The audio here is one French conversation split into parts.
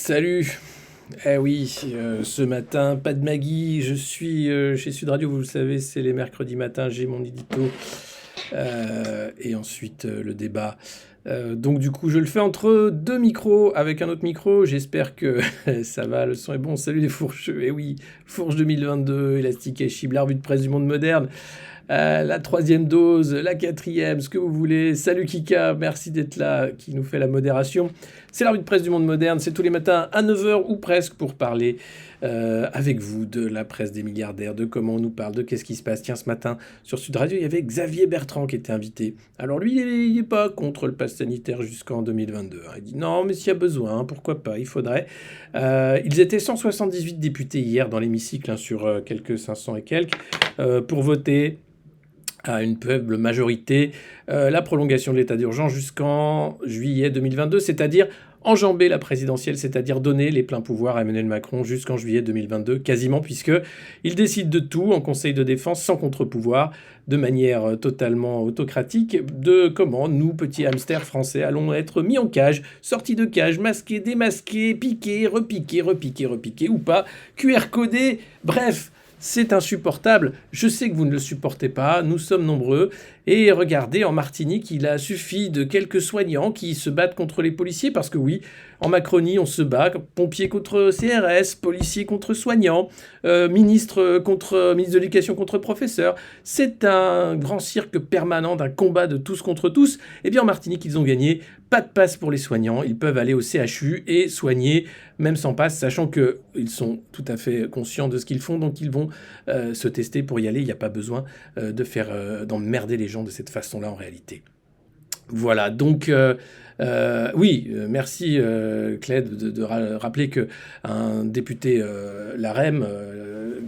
Salut. Eh oui, ce matin, pas de Maggie, je suis chez Sud Radio, vous le savez, c'est les mercredis matins, j'ai mon édito, et ensuite le débat. Donc du coup, je le fais entre deux micros, avec un autre micro, j'espère que ça va, le son est bon. Salut les fourcheux, eh oui, Fourche 2022, Élastique et Chiblar, revue de presse du monde moderne. La troisième dose, la quatrième, ce que vous voulez. Salut Kika, merci d'être là, qui nous fait la modération. C'est la revue de presse du monde moderne, c'est tous les matins à 9 h ou presque pour parler avec vous de la presse des milliardaires, de comment on nous parle, de qu'est-ce qui se passe. Tiens, ce matin, sur Sud Radio, il y avait Xavier Bertrand qui était invité. Alors lui, il n'est pas contre le pass sanitaire jusqu'en 2022. Hein. Il dit non, mais s'il y a besoin, pourquoi pas, il faudrait. Ils étaient 178 députés hier dans l'hémicycle, hein, sur quelques 500 et quelques, pour voter à une faible majorité la prolongation de l'état d'urgence jusqu'en juillet 2022, c'est-à-dire enjamber la présidentielle, c'est-à-dire donner les pleins pouvoirs à Emmanuel Macron jusqu'en juillet 2022, quasiment, puisqu'il décide de tout en Conseil de défense sans contre-pouvoir, de manière totalement autocratique, de comment nous, petits hamsters français, allons être mis en cage, sortis de cage, masqués, démasqués, piqués, repiqués, repiqués, repiqués, ou pas, QR codés, bref. C'est insupportable. Je sais que vous ne le supportez pas. Nous sommes nombreux. Et regardez, en Martinique, il a suffi de quelques soignants qui se battent contre les policiers. Parce que oui, en Macronie, on se bat. Pompiers contre CRS, policiers contre soignants, ministre de l'Éducation contre professeurs. C'est un grand cirque permanent d'un combat de tous contre tous. Eh bien, en Martinique, ils ont gagné. Pas de passe pour les soignants. Ils peuvent aller au CHU et soigner, même sans passe, sachant qu'ils sont tout à fait conscients de ce qu'ils font. Donc, ils vont se tester pour y aller. Il n'y a pas besoin d'emmerder les gens de cette façon-là en réalité. Voilà, donc oui, merci Cled de rappeler qu'un député LaREM,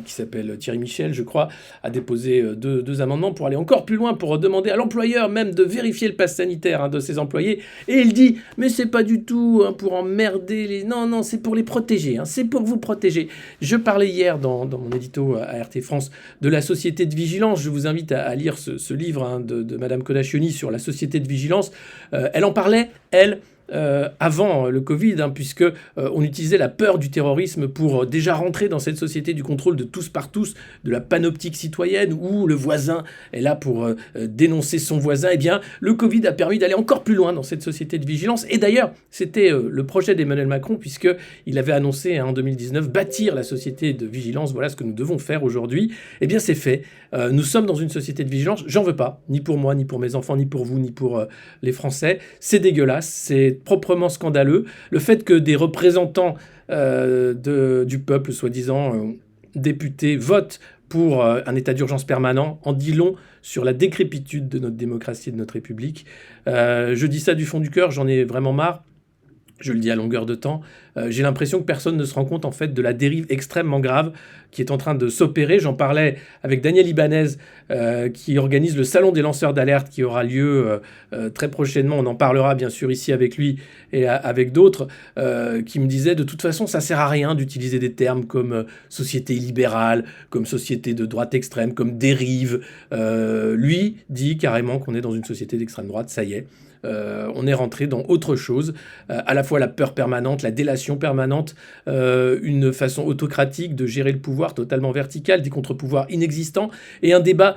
qui s'appelle Thierry Michel, je crois, a déposé deux amendements pour aller encore plus loin, pour demander à l'employeur même de vérifier le pass sanitaire, hein, de ses employés. Et il dit, mais c'est pas du tout, hein, pour emmerder les... Non, non, c'est pour les protéger, hein, c'est pour vous protéger. Je parlais hier dans mon édito à RT France de la société de vigilance. Je vous invite à lire ce livre, hein, de Madame Kodachioni sur la société de vigilance. Elle en parlait, elle, avant le Covid, hein, puisque on utilisait la peur du terrorisme pour déjà rentrer dans cette société du contrôle de tous par tous, de la panoptique citoyenne, où le voisin est là pour dénoncer son voisin. Eh bien, le Covid a permis d'aller encore plus loin dans cette société de vigilance. Et d'ailleurs, c'était le projet d'Emmanuel Macron, puisqu'il avait annoncé, hein, en 2019 bâtir la société de vigilance. Voilà ce que nous devons faire aujourd'hui. Eh bien, c'est fait. Nous sommes dans une société de vigilance. J'en veux pas, ni pour moi, ni pour mes enfants, ni pour vous, ni pour les Français. C'est dégueulasse, c'est proprement scandaleux. Le fait que des représentants du peuple, soi-disant députés, votent pour un état d'urgence permanent en dit long sur la décrépitude de notre démocratie et de notre République. Je dis ça du fond du cœur, j'en ai vraiment marre. Je le dis à longueur de temps, j'ai l'impression que personne ne se rend compte en fait de la dérive extrêmement grave qui est en train de s'opérer. J'en parlais avec Daniel Ibanez, qui organise le Salon des lanceurs d'alerte qui aura lieu très prochainement. On en parlera bien sûr ici avec lui et avec d'autres, qui me disaient de toute façon ça sert à rien d'utiliser des termes comme société libérale, comme société de droite extrême, comme dérive. Lui dit carrément qu'on est dans une société d'extrême droite, ça y est. On est rentré dans autre chose, à la fois la peur permanente, la délation permanente, une façon autocratique de gérer le pouvoir totalement vertical, des contre-pouvoirs inexistants, et un débat...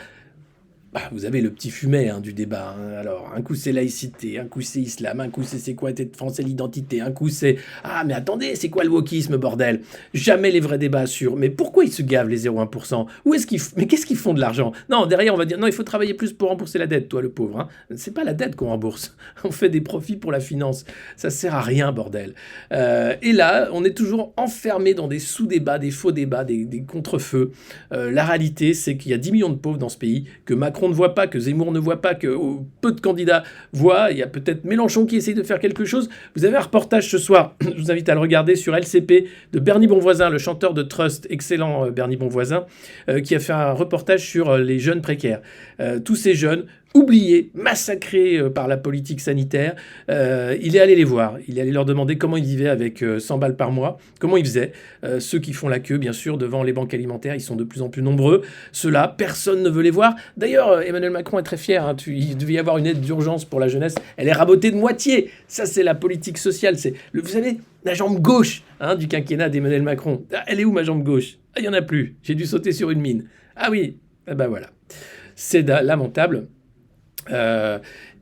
vous avez le petit fumet, hein, du débat. Hein. Alors, un coup c'est laïcité, un coup c'est islam, un coup c'est quoi être français, l'identité, un coup c'est... Ah, mais attendez, c'est quoi le wokisme, bordel? Jamais les vrais débats sur... Mais pourquoi ils se gavent, les 0,1%? Où est-ce qu'ils... Mais qu'est-ce qu'ils font de l'argent? Non, derrière, on va dire, non, il faut travailler plus pour rembourser la dette, toi, le pauvre. Hein. C'est pas la dette qu'on rembourse. On fait des profits pour la finance. Ça sert à rien, bordel. Et là, on est toujours enfermé dans des sous-débats, des faux débats, des contre-feux. La réalité, c'est qu'il y a 10 millions de pauvres dans ce pays, que Macron ne voit pas, que Zemmour ne voit pas, que peu de candidats voient. Il y a peut-être Mélenchon qui essaye de faire quelque chose. Vous avez un reportage ce soir, je vous invite à le regarder, sur LCP, de Bernie Bonvoisin, le chanteur de Trust, excellent Bernie Bonvoisin, qui a fait un reportage sur les jeunes précaires. Tous ces jeunes oubliés, massacrés par la politique sanitaire. Il est allé les voir, il est allé leur demander comment ils vivaient avec 100 balles par mois, comment ils faisaient. Ceux qui font la queue, bien sûr, devant les banques alimentaires, ils sont de plus en plus nombreux. Ceux-là, personne ne veut les voir. D'ailleurs, Emmanuel Macron est très fier. Il devait y avoir une aide d'urgence pour la jeunesse. Elle est rabotée de moitié. Ça, c'est la politique sociale. Vous savez, la jambe gauche du quinquennat d'Emmanuel Macron. Elle est où, ma jambe gauche? Il n'y en a plus. J'ai dû sauter sur une mine. Ah oui, voilà. C'est lamentable.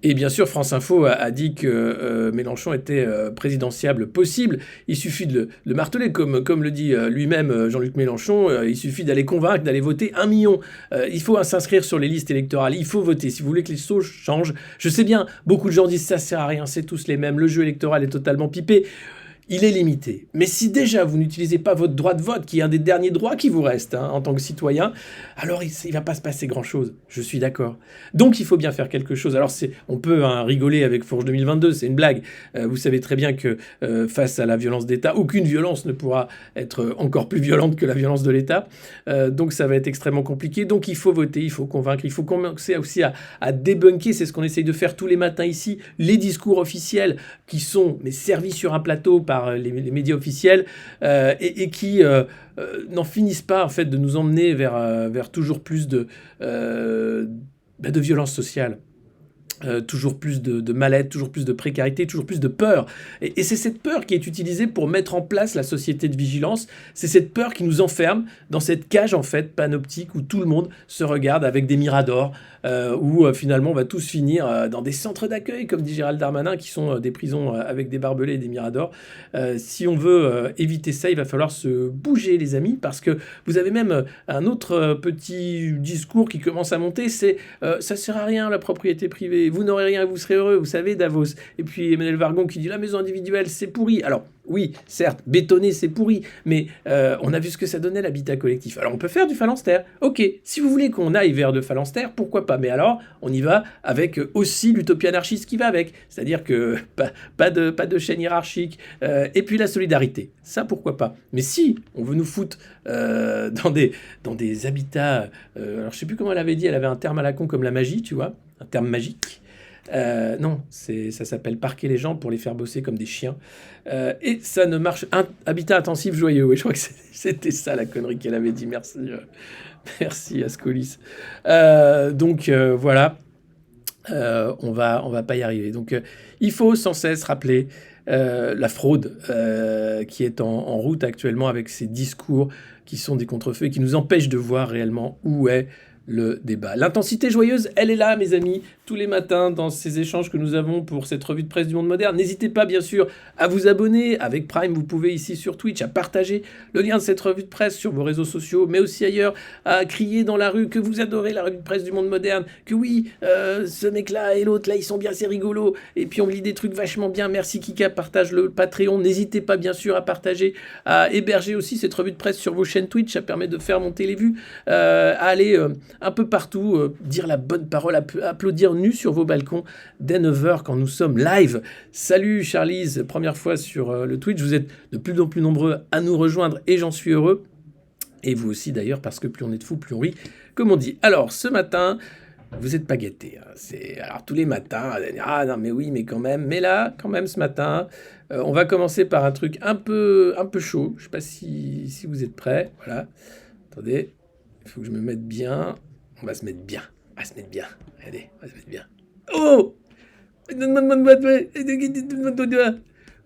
Et bien sûr, France Info a dit que Mélenchon était présidentiable possible. Il suffit de le marteler, comme le dit lui-même Jean-Luc Mélenchon. Il suffit d'aller convaincre, d'aller voter 1 million. Il faut s'inscrire sur les listes électorales. Il faut voter. Si vous voulez que les choses changent, je sais bien, beaucoup de gens disent ça sert à rien, c'est tous les mêmes. Le jeu électoral est totalement pipé. Il est limité. Mais si déjà vous n'utilisez pas votre droit de vote, qui est un des derniers droits qui vous reste en tant que citoyen, alors il ne va pas se passer grand-chose. Je suis d'accord. Donc il faut bien faire quelque chose. Alors on peut rigoler avec Fourche 2022, c'est une blague. Vous savez très bien que face à la violence d'État, aucune violence ne pourra être encore plus violente que la violence de l'État. Donc ça va être extrêmement compliqué. Donc il faut voter, il faut convaincre, il faut commencer aussi à débunker, c'est ce qu'on essaye de faire tous les matins ici, les discours officiels qui sont servis sur un plateau par les médias officiels et qui n'en finissent pas en fait de nous emmener vers toujours plus de violence sociale. Toujours plus de mal-être, toujours plus de précarité, toujours plus de peur. Et c'est cette peur qui est utilisée pour mettre en place la société de vigilance. C'est cette peur qui nous enferme dans cette cage en fait panoptique où tout le monde se regarde avec des miradors, où finalement on va tous finir dans des centres d'accueil, comme dit Gérald Darmanin, qui sont des prisons avec des barbelés et des miradors. Si on veut éviter ça, il va falloir se bouger, les amis, parce que vous avez même un autre petit discours qui commence à monter, c'est ça sert à rien la propriété privée. Vous n'aurez rien, vous serez heureux, vous savez, Davos. Et puis Emmanuel Vargon qui dit la maison individuelle, c'est pourri. Alors, oui, certes, bétonner, c'est pourri, mais on a vu ce que ça donnait, l'habitat collectif. Alors, on peut faire du phalanstère. Ok, si vous voulez qu'on aille vers de phalanstère, pourquoi pas? Mais alors, on y va avec aussi l'utopie anarchiste qui va avec. C'est-à-dire que pas de chaîne hiérarchique. Et puis la solidarité. Ça, pourquoi pas? Mais si on veut nous foutre dans des habitats... alors, je sais plus comment elle avait dit, elle avait un terme à la con comme la magie, tu vois, un terme magique. Non, ça s'appelle parquer les gens pour les faire bosser comme des chiens. Et ça ne marche... habitat intensif joyeux, oui, je crois que c'était ça la connerie qu'elle avait dit. Merci, merci Ascolis. Donc voilà, on va pas y arriver. Donc il faut sans cesse rappeler la fraude qui est en route actuellement avec ces discours qui sont des contrefeux et qui nous empêchent de voir réellement où est le débat. L'intensité joyeuse, elle est là, mes amis, tous les matins dans ces échanges que nous avons pour cette revue de presse du monde moderne. N'hésitez pas, bien sûr, à vous abonner. Avec Prime, vous pouvez ici sur Twitch, à partager le lien de cette revue de presse sur vos réseaux sociaux, mais aussi ailleurs, à crier dans la rue que vous adorez la revue de presse du monde moderne, que oui, ce mec-là et l'autre, là, ils sont bien, c'est rigolo. Et puis on lit des trucs vachement bien. Merci Kika, partage le Patreon. N'hésitez pas, bien sûr, à partager, à héberger aussi cette revue de presse sur vos chaînes Twitch. Ça permet de faire monter les vues, à aller... un peu partout, dire la bonne parole, applaudir nu sur vos balcons dès 9h quand nous sommes live. Salut Charlize, première fois sur le Twitch, vous êtes de plus en plus nombreux à nous rejoindre et j'en suis heureux. Et vous aussi d'ailleurs, parce que plus on est de fous, plus on rit, comme on dit. Alors ce matin, vous n'êtes pas gâtés. Alors tous les matins, ah non mais oui, mais quand même. Mais là, quand même ce matin, on va commencer par un truc un peu chaud. Je ne sais pas si vous êtes prêts. Voilà, attendez, il faut que je me mette bien. On va se mettre bien. Allez, on va se mettre bien. Oh!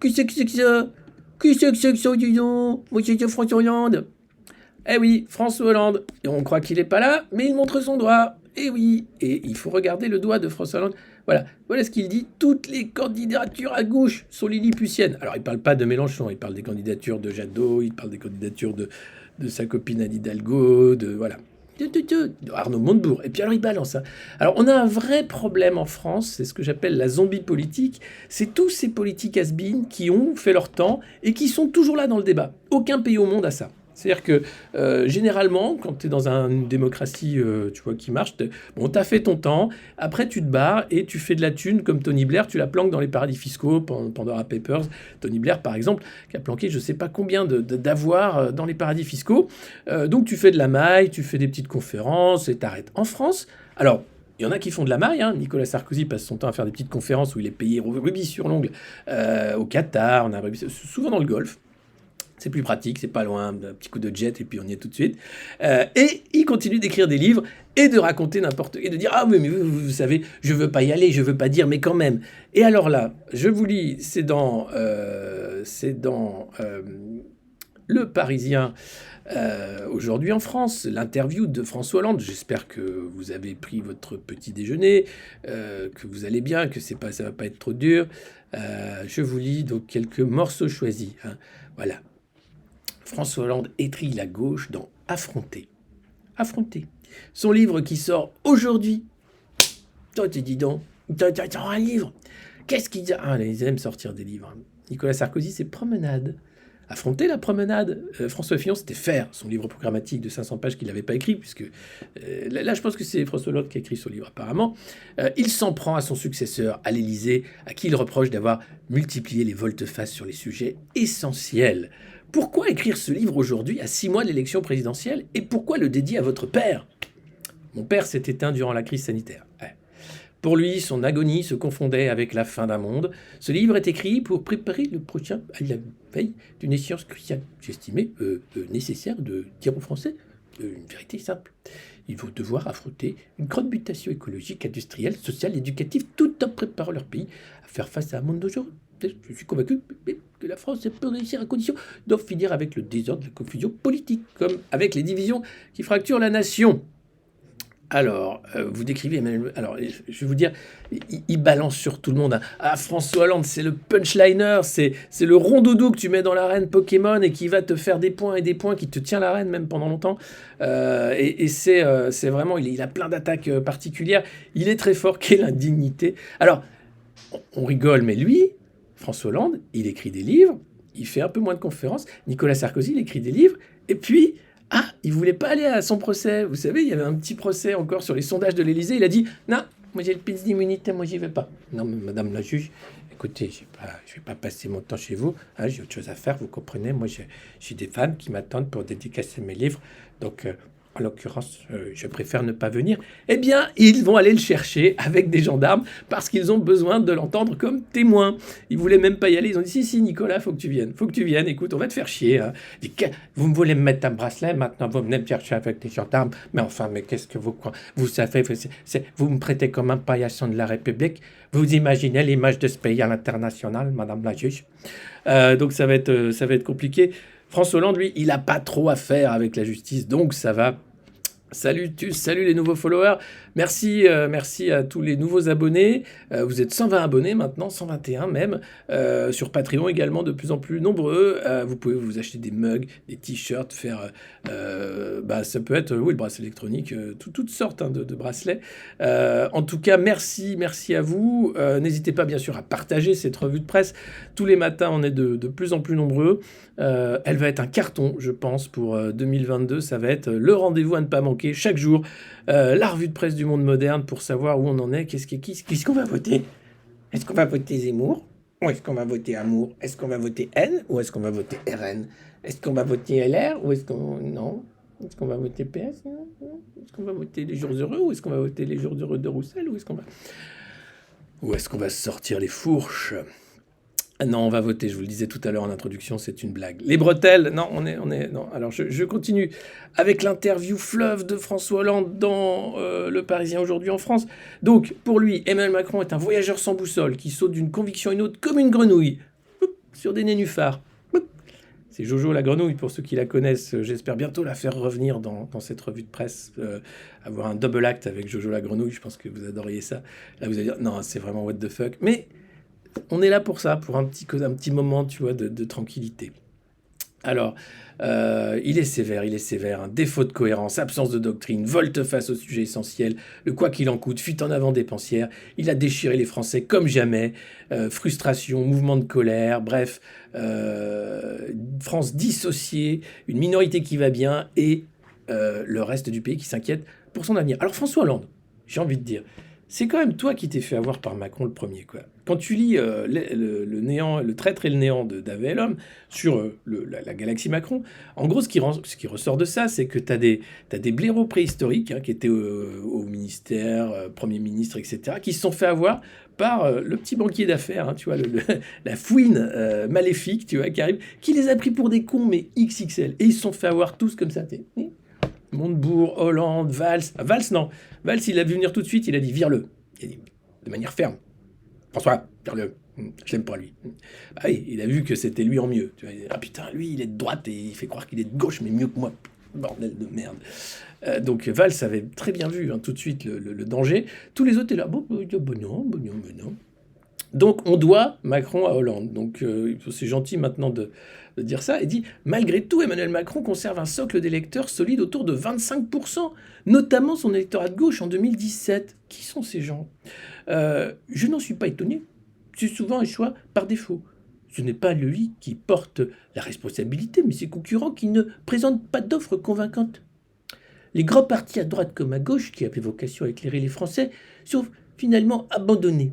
Qui c'est que ça? Qui c'est que ça, dis donc? Moi, c'est François Hollande. Eh oui, François Hollande. Et on croit qu'il n'est pas là, mais il montre son doigt. Eh oui. Et il faut regarder le doigt de François Hollande. Voilà ce qu'il dit. Toutes les candidatures à gauche sont lilliputiennes. Alors, il ne parle pas de Mélenchon, il parle des candidatures de Jadot, il parle des candidatures de sa copine Anne Hidalgo, voilà. Arnaud Montebourg. Et puis alors il balance. Alors on a un vrai problème en France, c'est ce que j'appelle la zombie politique. C'est tous ces politiques has-been qui ont fait leur temps et qui sont toujours là dans le débat. Aucun pays au monde a ça. C'est-à-dire que généralement, quand tu es dans une démocratie tu vois, qui marche, t'as fait ton temps, après tu te barres et tu fais de la thune comme Tony Blair, tu la planques dans les paradis fiscaux, Pandora Papers. Tony Blair, par exemple, qui a planqué je ne sais pas combien d'avoirs dans les paradis fiscaux. Donc tu fais de la maille, tu fais des petites conférences et t'arrêtes. En France, alors Il y en a qui font de la maille. Hein. Nicolas Sarkozy passe son temps à faire des petites conférences où il est payé rubis sur l'ongle au Qatar, souvent dans le Golfe. C'est plus pratique, c'est pas loin, un petit coup de jet et puis on y est tout de suite. Et il continue d'écrire des livres et de raconter n'importe quoi, et de dire « Ah oui, mais vous savez, je veux pas y aller, je veux pas dire, mais quand même ». Et alors là, je vous lis, c'est dans Le Parisien aujourd'hui en France, l'interview de François Hollande. J'espère que vous avez pris votre petit déjeuner, que vous allez bien, que ça va pas être trop dur. Je vous lis donc quelques morceaux choisis. Hein. Voilà. François Hollande étrille la gauche dans Affronter. Affronter. Son livre qui sort aujourd'hui. Toi, tu dis donc, t'as un livre. Qu'est-ce qu'il dit? Ah, ils aiment sortir des livres. Nicolas Sarkozy, c'est Promenade. Affronter la promenade. François Fillon, c'était Faire, son livre programmatique de 500 pages qu'il n'avait pas écrit, puisque là, je pense que c'est François Hollande qui a écrit ce livre, apparemment. Il s'en prend à son successeur, à l'Élysée, à qui il reproche d'avoir multiplié les volte-face sur les sujets essentiels. Pourquoi écrire ce livre aujourd'hui, à 6 mois de l'élection présidentielle, et pourquoi le dédier à votre père? Mon père s'est éteint durant la crise sanitaire. Ouais. Pour lui, son agonie se confondait avec la fin d'un monde. Ce livre est écrit pour préparer le prochain à la veille d'une échéance cruciale. J'estimais nécessaire de dire aux Français une vérité simple. Ils vont devoir affronter une grande mutation écologique, industrielle, sociale, éducative, tout en préparant leur pays à faire face à un monde d'aujourd'hui. Je suis convaincu que la France peut réussir à condition d'en finir avec le désordre, la confusion politique, comme avec les divisions qui fracturent la nation. Alors, vous décrivez Emmanuel... Alors, je vais vous dire, il balance sur tout le monde. Hein. Ah, François Hollande, c'est le punchliner, c'est le rondoudou que tu mets dans l'arène Pokémon et qui va te faire des points et des points, qui te tient l'arène même pendant longtemps. Et c'est vraiment... Il a plein d'attaques particulières. Il est très fort. Quelle indignité. Alors, on rigole, mais lui... François Hollande, il écrit des livres, il fait un peu moins de conférences. Nicolas Sarkozy, il écrit des livres. Et puis, il voulait pas aller à son procès. Vous savez, il y avait un petit procès encore sur les sondages de l'Élysée. Il a dit, non, moi j'ai le pins d'immunité, moi j'y vais pas. Non, mais madame la juge, écoutez, je vais pas passer mon temps chez vous. Hein, j'ai autre chose à faire, vous comprenez. Moi, j'ai des femmes qui m'attendent pour dédicacer mes livres. Donc... en l'occurrence, je préfère ne pas venir, eh bien, ils vont aller le chercher avec des gendarmes parce qu'ils ont besoin de l'entendre comme témoin. Ils voulaient même pas y aller. Ils ont dit, si, Nicolas, faut que tu viennes. Écoute, on va te faire chier. Hein. Vous me voulez me mettre un bracelet, maintenant vous venez me chercher avec des gendarmes. Mais enfin, mais qu'est-ce que vous savez, vous me traitez comme un paillasson de la République. Vous imaginez l'image de ce pays à l'international, madame la juge. Donc ça va être compliqué. François Hollande, lui, il n'a pas trop à faire avec la justice, donc ça va. Salut les nouveaux followers. Merci à tous les nouveaux abonnés. Vous êtes 120 abonnés maintenant, 121 même. Sur Patreon également, de plus en plus nombreux. Vous pouvez vous acheter des mugs, des t-shirts, faire... ça peut être, le bracelet électronique, toutes sortes de bracelets. En tout cas, merci à vous. N'hésitez pas bien sûr à partager cette revue de presse. Tous les matins, on est de plus en plus nombreux. Elle va être un carton, je pense, pour 2022. Ça va être le rendez-vous à ne pas manquer chaque jour. La revue de presse du monde moderne pour savoir où on en est, qu'est-ce qu'on va voter. Est-ce qu'on va voter Zemmour? Ou est-ce qu'on va voter Amour? Est-ce qu'on va voter N? Ou est-ce qu'on va voter RN? Est-ce qu'on va voter LR? Ou est-ce qu'on... Non. Est-ce qu'on va voter PS? Non. Est-ce qu'on va voter les jours heureux? Ou est-ce qu'on va voter les jours heureux de Roussel? Ou est-ce qu'on va sortir les fourches? Non, on va voter, je vous le disais tout à l'heure en introduction, c'est une blague. Les bretelles, non, non. Alors, je continue avec l'interview fleuve de François Hollande dans Le Parisien aujourd'hui en France. Donc, pour lui, Emmanuel Macron est un voyageur sans boussole qui saute d'une conviction à une autre comme une grenouille, sur des nénuphars. C'est Jojo la grenouille, pour ceux qui la connaissent. J'espère bientôt la faire revenir dans cette revue de presse, avoir un double acte avec Jojo la grenouille, je pense que vous adoriez ça. Là, vous allez dire, non, c'est vraiment what the fuck. Mais... on est là pour ça, pour un petit moment, tu vois, de tranquillité. Alors, il est sévère, hein. Défaut de cohérence, absence de doctrine, volte-face au sujet essentiel, le quoi qu'il en coûte, fuite en avant dépensière, il a déchiré les Français comme jamais, frustration, mouvement de colère, bref, France dissociée, une minorité qui va bien et le reste du pays qui s'inquiète pour son avenir. Alors François Hollande, j'ai envie de dire, c'est quand même toi qui t'es fait avoir par Macron le premier, quoi. Quand tu lis le néant, le traître et le néant d'Ave l'homme sur la galaxie Macron, en gros, ce qui ressort de ça, c'est que t'as des blaireaux préhistoriques qui étaient au ministère, Premier ministre, etc., qui se sont fait avoir par le petit banquier d'affaires, tu vois, la fouine maléfique, tu vois, qui arrive, qui les a pris pour des cons, mais XXL. Et ils se sont fait avoir tous comme ça. Montebourg, Hollande, Valls. Ah, Valls, non. Valls, il l'a vu venir tout de suite, il a dit vire-le. Il a dit de manière ferme. François, vire-le. Je l'aime pas lui. Ah oui, il a vu que c'était lui en mieux. Tu vois, il dit, ah putain, lui, il est de droite et il fait croire qu'il est de gauche, mais mieux que moi. Bordel de merde. Donc Valls avait très bien vu tout de suite le danger. Tous les autres étaient là. Bon, non. Donc on doit Macron à Hollande. Donc c'est gentil maintenant de dire ça. Il dit, malgré tout, Emmanuel Macron conserve un socle d'électeurs solide autour de 25%, notamment son électorat de gauche en 2017. Qui sont ces gens Je n'en suis pas étonné. C'est souvent un choix par défaut. Ce n'est pas lui qui porte la responsabilité, mais ses concurrents qui ne présentent pas d'offres convaincantes. Les grands partis à droite comme à gauche, qui avaient vocation à éclairer les Français, sont finalement abandonnés.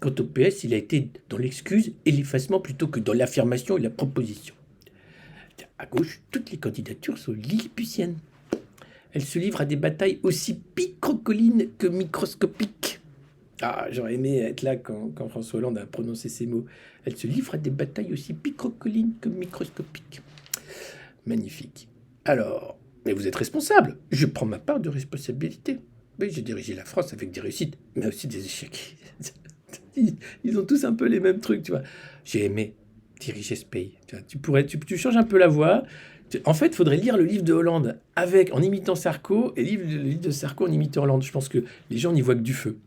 Quant au PS, il a été dans l'excuse et l'effacement plutôt que dans l'affirmation et la proposition. À gauche, toutes les candidatures sont lilliputiennes. Elles se livrent à des batailles aussi picrocolines que microscopiques. Ah, j'aurais aimé être là quand François Hollande a prononcé ces mots. Elles se livrent à des batailles aussi picrocolines que microscopiques. Magnifique. Alors, mais vous êtes responsable. Je prends ma part de responsabilité. Oui, j'ai dirigé la France avec des réussites, mais aussi des échecs. Ils ont tous un peu les mêmes trucs, tu vois. J'ai aimé diriger ce pays. Tu changes un peu la voix. En fait, il faudrait lire le livre de Hollande en imitant Sarko et le livre de Sarko en imitant Hollande. Je pense que les gens n'y voient que du feu.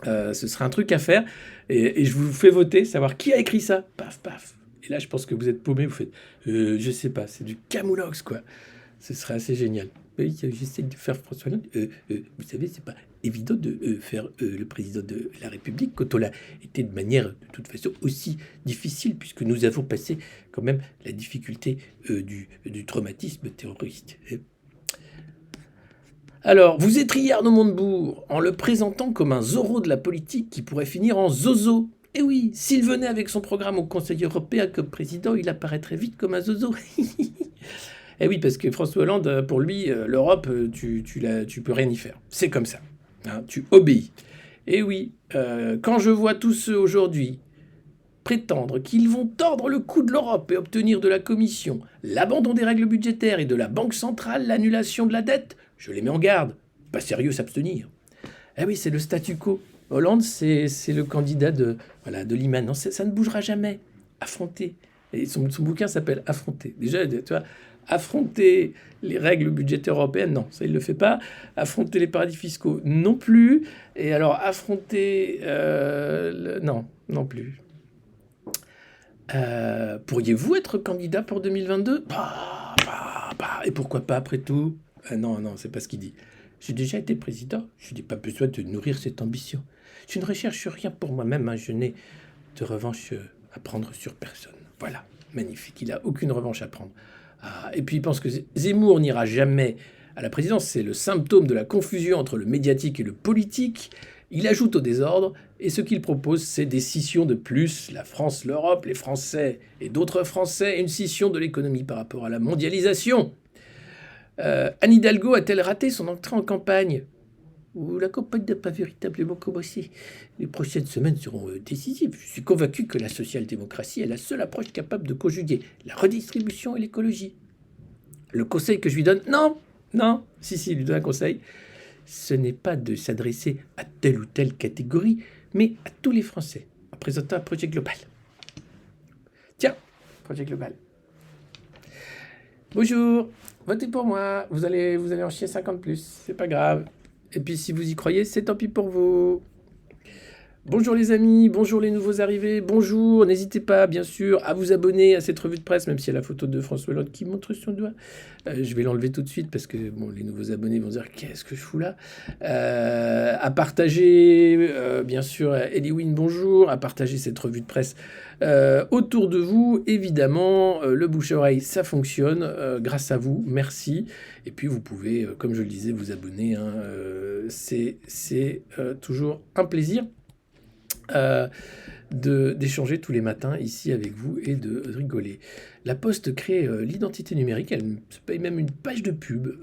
Ce serait un truc à faire. Et je vous fais voter, savoir qui a écrit ça. Paf, paf. Et là, je pense que vous êtes paumé. Vous faites, je sais pas, c'est du camoulox, quoi. Ce serait assez génial. Oui, j'essaie de faire François Hollande. Vous savez, c'est pas évident de faire le président de la République quand on l'a été de manière, de toute façon, aussi difficile, puisque nous avons passé quand même la difficulté du traumatisme terroriste. Alors, vous étriez Arnaud Montebourg en le présentant comme un Zorro de la politique qui pourrait finir en zozo. Et oui, s'il venait avec son programme au Conseil européen comme président, il apparaîtrait vite comme un zozo. Eh oui, parce que François Hollande, pour lui, l'Europe, tu peux rien y faire. C'est comme ça. Tu obéis. Et oui, quand je vois tous ceux aujourd'hui prétendre qu'ils vont tordre le cou de l'Europe et obtenir de la Commission l'abandon des règles budgétaires et de la Banque centrale l'annulation de la dette, je les mets en garde. Pas sérieux s'abstenir. Eh oui, c'est le statu quo. Hollande, c'est le candidat de l'Iman. Non, ça ne bougera jamais. Affronter. Et son bouquin s'appelle Affronter. Déjà, tu vois, affronter les règles budgétaires européennes, non, ça il ne le fait pas. Affronter les paradis fiscaux, non plus. Et alors, affronter... non plus. Pourriez-vous être candidat pour 2022 ? Et pourquoi pas après tout ? Non, c'est pas ce qu'il dit. J'ai déjà été président, je n'ai pas besoin de nourrir cette ambition. Je ne recherche rien pour moi-même, je n'ai de revanche à prendre sur personne. Voilà, magnifique, il n'a aucune revanche à prendre. Et puis il pense que Zemmour n'ira jamais à la présidence, c'est le symptôme de la confusion entre le médiatique et le politique. Il ajoute au désordre, et ce qu'il propose, c'est des scissions de plus, la France, l'Europe, les Français et d'autres Français, une scission de l'économie par rapport à la mondialisation. Anne Hidalgo a-t-elle raté son entrée en campagne ? Ou la campagne n'a pas véritablement commencé ? Les prochaines semaines seront décisives. Je suis convaincu que la social-démocratie est la seule approche capable de conjuguer la redistribution et l'écologie. Le conseil que je lui donne, il lui donne un conseil, ce n'est pas de s'adresser à telle ou telle catégorie, mais à tous les Français, en présentant un projet global. Tiens, projet global. Bonjour, votez pour moi, vous allez en chier 50 plus, c'est pas grave. Et puis si vous y croyez, c'est tant pis pour vous. Bonjour les amis, bonjour les nouveaux arrivés, bonjour, n'hésitez pas bien sûr à vous abonner à cette revue de presse, même s'il y a la photo de François Hollande qui montre son doigt. Je vais l'enlever tout de suite parce que bon, les nouveaux abonnés vont dire qu'est-ce que je fous là. À partager, bien sûr, Eliwin, bonjour, à partager cette revue de presse autour de vous, évidemment, le bouche-oreille, ça fonctionne, grâce à vous, merci. Et puis vous pouvez, comme je le disais, vous abonner, hein, c'est toujours un plaisir d'échanger tous les matins ici avec vous et de rigoler. La Poste crée l'identité numérique, elle se paye même une page de pub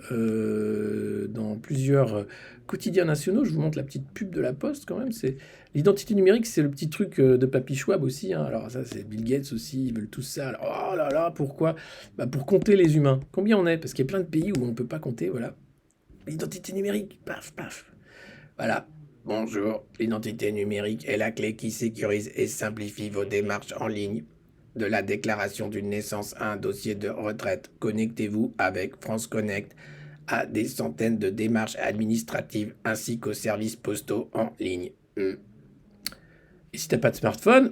dans plusieurs quotidiens nationaux. Je vous montre la petite pub de la Poste quand même. C'est l'identité numérique, c'est le petit truc de Papy Schwab aussi, hein. Alors ça, c'est Bill Gates aussi, ils veulent tous ça. Alors, oh là là, pourquoi? Bah, pour compter les humains. Combien on est? Parce qu'il y a plein de pays où on ne peut pas compter, voilà. L'identité numérique, paf, paf. Voilà. Bonjour, l'identité numérique est la clé qui sécurise et simplifie vos démarches en ligne. De la déclaration d'une naissance à un dossier de retraite, connectez-vous avec France Connect à des centaines de démarches administratives ainsi qu'aux services postaux en ligne. Et si t'as pas de smartphone,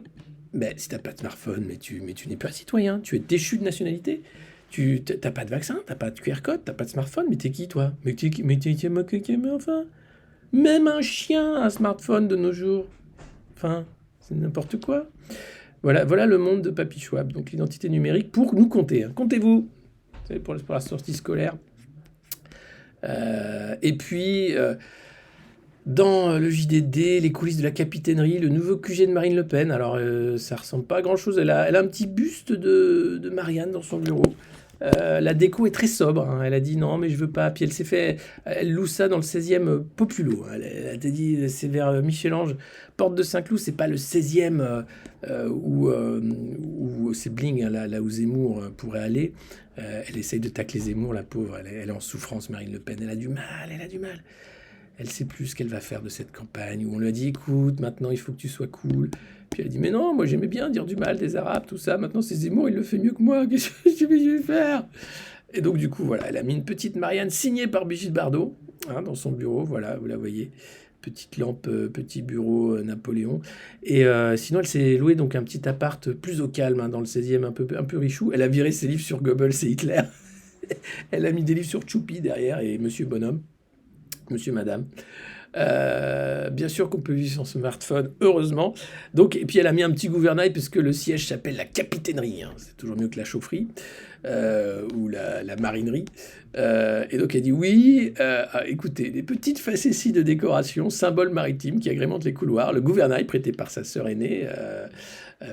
si t'as pas de smartphone, mais tu n'es pas un citoyen, tu es déchu de nationalité. Tu t'as pas de vaccin, t'as pas de QR code, t'as pas de smartphone, mais t'es qui toi? Mais t'es qui? Mais enfin. Même un chien a un smartphone de nos jours. Enfin, c'est n'importe quoi. Voilà le monde de Papy Schwab. Donc l'identité numérique pour nous compter. Hein. Comptez-vous. Vous savez, pour la sortie scolaire. Et puis, dans le JDD, les coulisses de la capitainerie, le nouveau QG de Marine Le Pen. Alors, ça ressemble pas à grand-chose. Elle a un petit buste de Marianne dans son bureau. La déco est très sobre, hein. Elle a dit non, mais je veux pas. Puis elle loue ça dans le 16e Populo. Elle a dit c'est vers Michel-Ange, porte de Saint-Cloud, c'est pas le 16e où c'est bling, hein, là où Zemmour pourrait aller. Elle essaye de tacler Zemmour, la pauvre. Elle est en souffrance, Marine Le Pen. Elle a du mal. Elle sait plus ce qu'elle va faire de cette campagne où on lui a dit écoute, maintenant il faut que tu sois cool. Puis elle dit mais non, moi j'aimais bien dire du mal des Arabes, tout ça. Maintenant c'est Zemmour, il le fait mieux que moi. Qu'est-ce que je vais faire? Et donc du coup voilà, elle a mis une petite Marianne signée par Brigitte Bardot, hein, dans son bureau. Voilà, vous la voyez, petite lampe, petit bureau Napoléon. Et sinon elle s'est louée donc un petit appart plus au calme, hein, dans le 16e, un peu richou. Elle a viré ses livres sur Goebbels et Hitler. Elle a mis des livres sur Choupi derrière et Monsieur Bonhomme. Monsieur, madame. Bien sûr qu'on peut vivre sans smartphone, heureusement. Donc, et puis elle a mis un petit gouvernail puisque le siège s'appelle la capitainerie. Hein. C'est toujours mieux que la chaufferie ou la marinerie. Et donc elle dit oui, écoutez, des petites facéties de décoration, symboles maritimes qui agrémentent les couloirs, le gouvernail prêté par sa sœur aînée,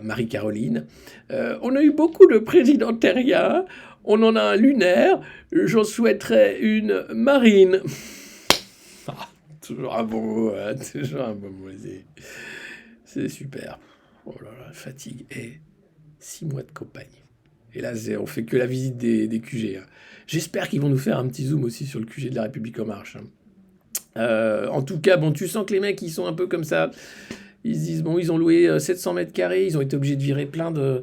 Marie-Caroline. On a eu beaucoup de présidentériat, on en a un lunaire, j'en souhaiterais une marine. Toujours un bon mot, hein, toujours un bon mot. C'est super. Oh là là, fatigue. Et 6 mois de campagne. Et là, on fait que la visite des QG. Hein. J'espère qu'ils vont nous faire un petit zoom aussi sur le QG de la République En Marche. Hein. En tout cas, bon, tu sens que les mecs, ils sont un peu comme ça. Ils se disent, bon, ils ont loué 700 mètres carrés, ils ont été obligés de virer plein de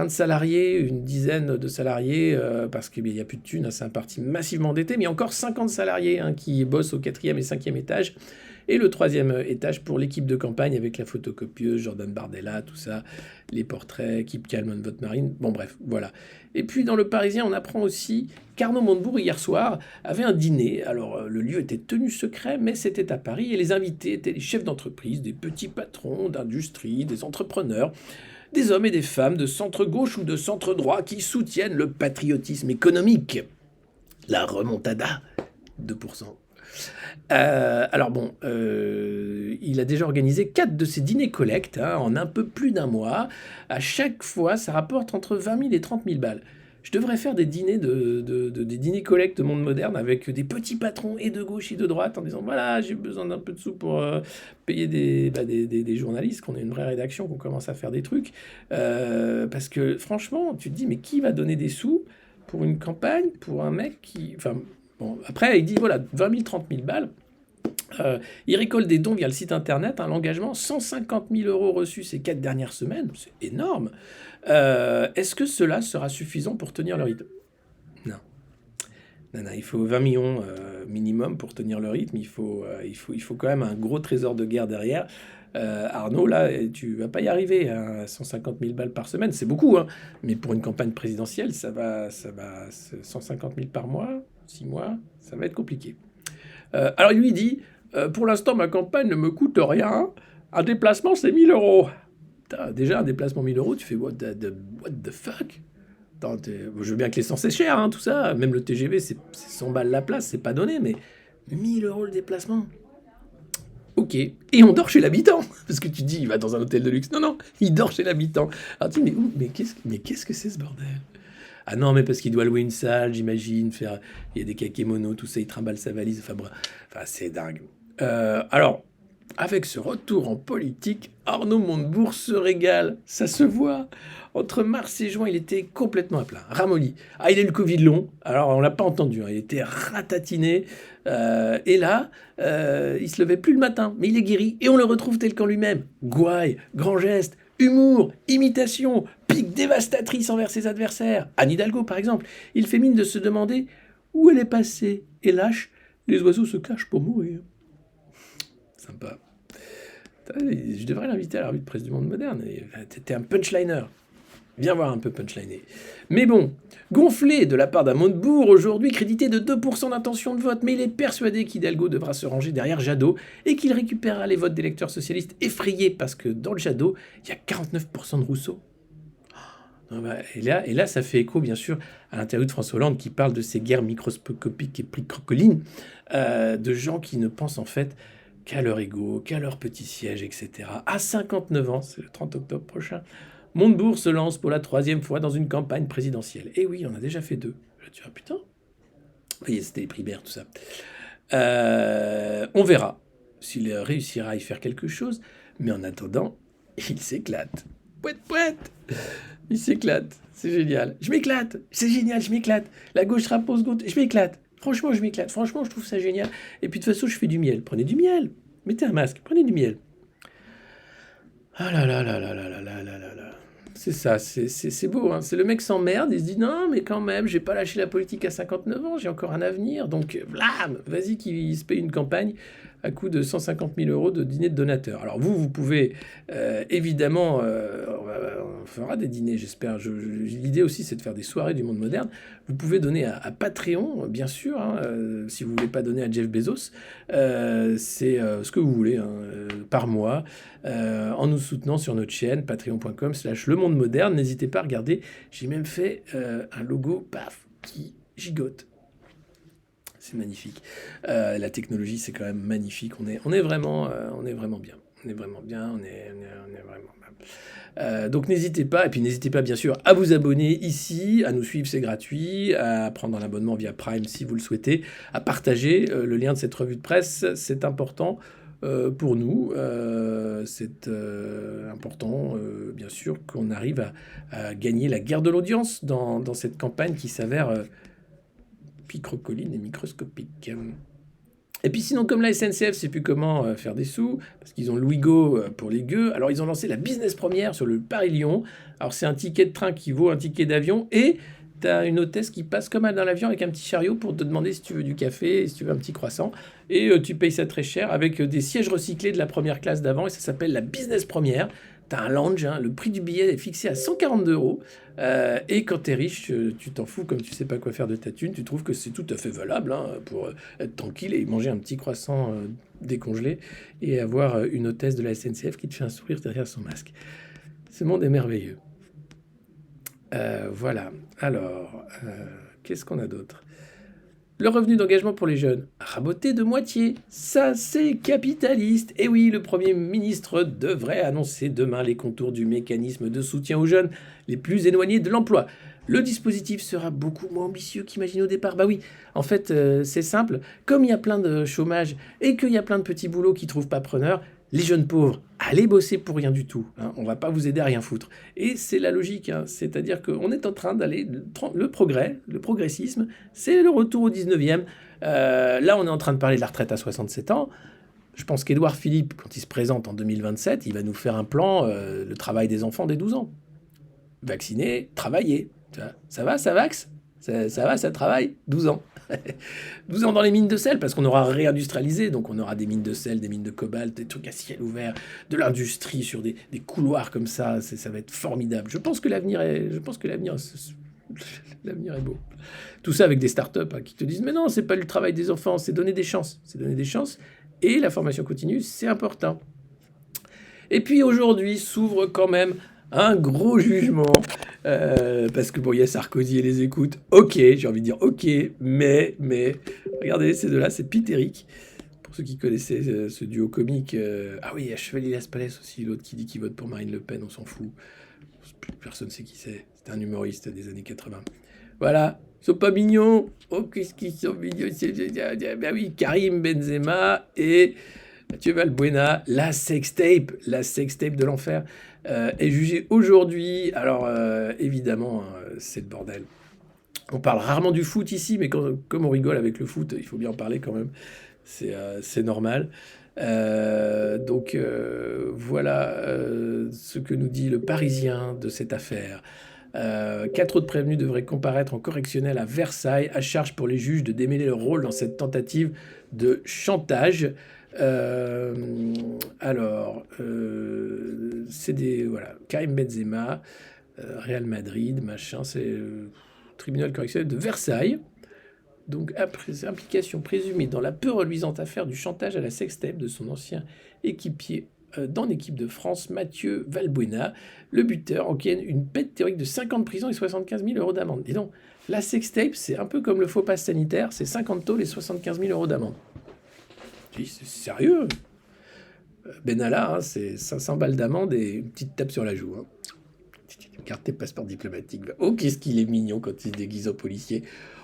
salariés, une dizaine de salariés, parce qu'il n'y a plus de thunes, hein, c'est un parti massivement endetté, mais il y a encore 50 salariés, hein, qui bossent au 4e et 5e étage, et le 3e étage pour l'équipe de campagne avec la photocopieuse, Jordan Bardella, tout ça, les portraits, Keep Calm on Vote Marine, bon bref, voilà. Et puis dans Le Parisien, on apprend aussi qu'Arnaud Montebourg, hier soir, avait un dîner. Alors le lieu était tenu secret, mais c'était à Paris, et les invités étaient des chefs d'entreprise, des petits patrons d'industrie, des entrepreneurs, des hommes et des femmes de centre-gauche ou de centre-droit qui soutiennent le patriotisme économique. La remontada, 2%. Alors bon, il a déjà organisé 4 de ces dîners collectes, hein, en un peu plus d'un mois. À chaque fois, ça rapporte entre 20 000 et 30 000 balles. Je devrais faire des dîners des dîners collectes monde moderne avec des petits patrons et de gauche et de droite en disant voilà, j'ai besoin d'un peu de sous pour payer des journalistes, qu'on ait une vraie rédaction, qu'on commence à faire des trucs. Parce que franchement, tu te dis mais qui va donner des sous pour une campagne, pour un mec qui... Enfin, bon, après, il dit voilà, 20 000, 30 000 balles. Il récolte des dons via le site internet, hein, l'engagement, 150 000 euros reçus ces 4 dernières semaines, c'est énorme. Est-ce que cela sera suffisant pour tenir le rythme? Non. Non, il faut 20 millions minimum pour tenir le rythme, il faut quand même un gros trésor de guerre derrière. Arnaud, là, tu vas pas y arriver, hein, 150 000 balles par semaine, c'est beaucoup, hein, mais pour une campagne présidentielle, 150 000 par mois, 6 mois, ça va être compliqué. Alors il lui dit, pour l'instant, ma campagne ne me coûte rien, un déplacement, c'est 1 000 euros. Putain, déjà, un déplacement 1 000 euros, tu fais what the fuck? Attends, je veux bien que l'essence c'est cher, hein, tout ça, même le TGV, c'est 100 balles la place, c'est pas donné, mais 1 000 euros le déplacement. Ok. Et on dort chez l'habitant. Parce que tu dis, il va dans un hôtel de luxe. Non, non, il dort chez l'habitant. Alors tu dis, mais où? Mais qu'est-ce que c'est ce bordel? Ah non, mais parce qu'il doit louer une salle, j'imagine, faire. Il y a des kakémonos, tout ça, il trimballe sa valise. Enfin bref. Enfin, c'est dingue. Alors, avec ce retour en politique, Arnaud Montebourg se régale. Ça se voit. Entre mars et juin, il était complètement à plat, ramolli. Ah, il a eu le Covid long. Alors, on l'a pas entendu. Hein, il était ratatiné. Et là, il se levait plus le matin, mais il est guéri et on le retrouve tel qu'en lui-même. Gouaille, grand geste, humour, imitation, pique dévastatrice envers ses adversaires. Anne Hidalgo, par exemple, il fait mine de se demander où elle est passée et lâche, les oiseaux se cachent pour mourir. Sympa. Je devrais l'inviter à la revue de presse du Monde Moderne. T'es un punchliner. Viens voir un peu punchliner. Mais bon, gonflé de la part d'un Montebourg, aujourd'hui crédité de 2% d'intention de vote, mais il est persuadé qu'Hidalgo devra se ranger derrière Jadot et qu'il récupérera les votes d'électeurs socialistes effrayés parce que dans le Jadot, il y a 49% de Rousseau. Et là, ça fait écho, bien sûr, à l'interview de François Hollande qui parle de ces guerres microscopiques et crocodilines, de gens qui ne pensent en fait qu'à leur ego, qu'à leur petit siège, etc. À 59 ans, c'est le 30 octobre prochain, Montebourg se lance pour la 3e fois dans une campagne présidentielle. Et oui, on a déjà fait 2. Je dis, ah putain. Oui, c'était les primaires, tout ça. On verra s'il réussira à y faire quelque chose. Mais en attendant, il s'éclate. Pouette. Il s'éclate. C'est génial. Je m'éclate. C'est génial, je m'éclate. La gauche rapose gauche. Je m'éclate. Franchement, je m'éclate. Franchement, je trouve ça génial. Et puis de toute façon, je fais du miel. Prenez du miel. Mettez un masque. Prenez du miel. Ah là là là là là là là là là là. C'est ça, c'est beau, hein. C'est le mec s'emmerde, il se dit non, mais quand même, j'ai pas lâché la politique à 59 ans, j'ai encore un avenir, donc blam, vas-y qu'il se paye une campagne à coût de 150 000 euros de dîner de donateurs. Alors vous pouvez évidemment, on fera des dîners, j'espère. L'idée aussi, c'est de faire des soirées du Monde Moderne. Vous pouvez donner à Patreon, bien sûr, hein, si vous voulez pas donner à Jeff Bezos, c'est ce que vous voulez, hein, par mois, en nous soutenant sur notre chaîne, patreon.com/le monde moderne. N'hésitez pas à regarder, j'ai même fait un logo, paf, qui gigote. C'est magnifique. La technologie, c'est quand même magnifique. On est vraiment bien. On est vraiment bien. On est vraiment bien. Donc n'hésitez pas. Et puis n'hésitez pas, bien sûr, à vous abonner ici, à nous suivre, c'est gratuit, à prendre un abonnement via Prime si vous le souhaitez, à partager le lien de cette revue de presse. C'est important pour nous. C'est important, bien sûr, qu'on arrive à gagner la guerre de l'audience dans cette campagne qui s'avère picrocoline et microscopique. Et puis sinon, comme la SNCF sait plus comment faire des sous, parce qu'ils ont Louigo pour les gueux, alors ils ont lancé la business première sur le Paris-Lyon. Alors c'est un ticket de train qui vaut un ticket d'avion, et tu as une hôtesse qui passe comme dans l'avion avec un petit chariot pour te demander si tu veux du café, si tu veux un petit croissant, et tu payes ça très cher avec des sièges recyclés de la première classe d'avant, et ça s'appelle la business première. T'as un lounge, hein, le prix du billet est fixé à 142 €. Et quand t'es riche, tu t'en fous, comme tu sais pas quoi faire de ta thune, tu trouves que c'est tout à fait valable, hein, pour être tranquille et manger un petit croissant décongelé et avoir une hôtesse de la SNCF qui te fait un sourire derrière son masque. Ce monde est merveilleux. Voilà. Alors, qu'est-ce qu'on a d'autre ? Le revenu d'engagement pour les jeunes, raboté de moitié. Ça, c'est capitaliste. Et oui, le Premier ministre devrait annoncer demain les contours du mécanisme de soutien aux jeunes les plus éloignés de l'emploi. Le dispositif sera beaucoup moins ambitieux qu'imaginé au départ. Bah oui, en fait, c'est simple. Comme il y a plein de chômage et qu'il y a plein de petits boulots qui ne trouvent pas preneur, les jeunes pauvres, allez bosser pour rien du tout. Hein. On ne va pas vous aider à rien foutre. Et c'est la logique. Hein. C'est-à-dire qu'on est en train d'aller... Le progrès, le progressisme, c'est le retour au 19e. Là, on est en train de parler de la retraite à 67 ans. Je pense qu'Édouard Philippe, quand il se présente en 2027, il va nous faire un plan, le travail des enfants dès 12 ans. Vacciner, travailler. Ça va, ça vaxe ? Ça va, ça travaille? 12 ans. 12 ans dans les mines de sel, parce qu'on aura réindustrialisé, donc on aura des mines de sel, des mines de cobalt, des trucs à ciel ouvert, de l'industrie sur des couloirs comme ça va être formidable. Je pense que l'avenir l'avenir est beau. Tout ça avec des startups qui te disent, mais non, c'est pas le travail des enfants, c'est donner des chances. C'est donner des chances, et la formation continue, c'est important. Et puis aujourd'hui s'ouvre quand même un gros jugement, parce que bon, il y a Sarkozy et les écoutes. Ok, j'ai envie de dire ok, mais, regardez, ces deux-là, c'est Pete et Eric. Pour ceux qui connaissaient ce duo comique. Ah oui, il y a Chevalier Las Palais aussi, l'autre qui dit qu'il vote pour Marine Le Pen, on s'en fout. Personne ne sait qui c'est. C'est un humoriste des années 80. Voilà, ils sont pas mignons. Oh, qu'est-ce qu'ils sont mignons. Ben oui, Karim Benzema et Mathieu Valbuena, la sextape de l'enfer, est jugée aujourd'hui. Alors, évidemment, c'est le bordel. On parle rarement du foot ici, mais comme on rigole avec le foot, il faut bien en parler quand même. C'est normal. Donc, voilà ce que nous dit le Parisien de cette affaire. 4 autres prévenus devraient comparaître en correctionnel à Versailles, à charge pour les juges de démêler leur rôle dans cette tentative de chantage. C'est voilà, Karim Benzema, Real Madrid, machin, c'est tribunal correctionnel de Versailles. Donc, implication présumée dans la peu reluisante affaire du chantage à la sextape de son ancien équipier dans l'équipe de France, Mathieu Valbuena. Le buteur enquiert une peine théorique de 5 ans de prison et 75 000 euros d'amende. Dis donc, la sextape, c'est un peu comme le faux pass sanitaire, c'est 50 tôles et 75 000 euros d'amende. C'est sérieux. Benalla, c'est 500 balles d'amende et une petite tape sur la joue. Garde tes passeports diplomatiques. Oh, qu'est-ce qu'il est mignon quand il se déguise en policier.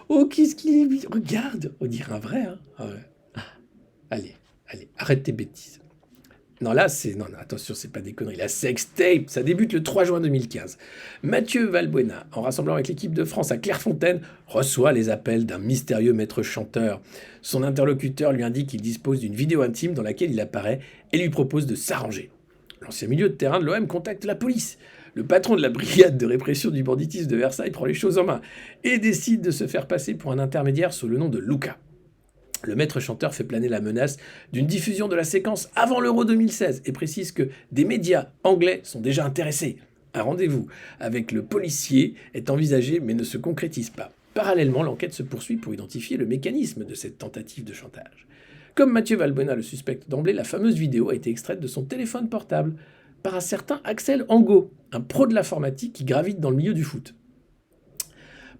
Oh, qu'est-ce qu'il est mignon. Regarde, on dirait un vrai. Hein. Ah ouais. Allez, arrête tes bêtises. Non, là, non, attention, c'est pas des conneries. La sextape, ça débute le 3 juin 2015. Mathieu Valbuena, en rassemblant avec l'équipe de France à Clairefontaine, reçoit les appels d'un mystérieux maître chanteur. Son interlocuteur lui indique qu'il dispose d'une vidéo intime dans laquelle il apparaît et lui propose de s'arranger. L'ancien milieu de terrain de l'OM contacte la police. Le patron de la brigade de répression du banditisme de Versailles prend les choses en main et décide de se faire passer pour un intermédiaire sous le nom de Luca. Le maître chanteur fait planer la menace d'une diffusion de la séquence avant l'Euro 2016 et précise que des médias anglais sont déjà intéressés. Un rendez-vous avec le policier est envisagé mais ne se concrétise pas. Parallèlement, l'enquête se poursuit pour identifier le mécanisme de cette tentative de chantage. Comme Mathieu Valbuena le suspecte d'emblée, la fameuse vidéo a été extraite de son téléphone portable par un certain Axel Angot, un pro de l'informatique qui gravite dans le milieu du foot.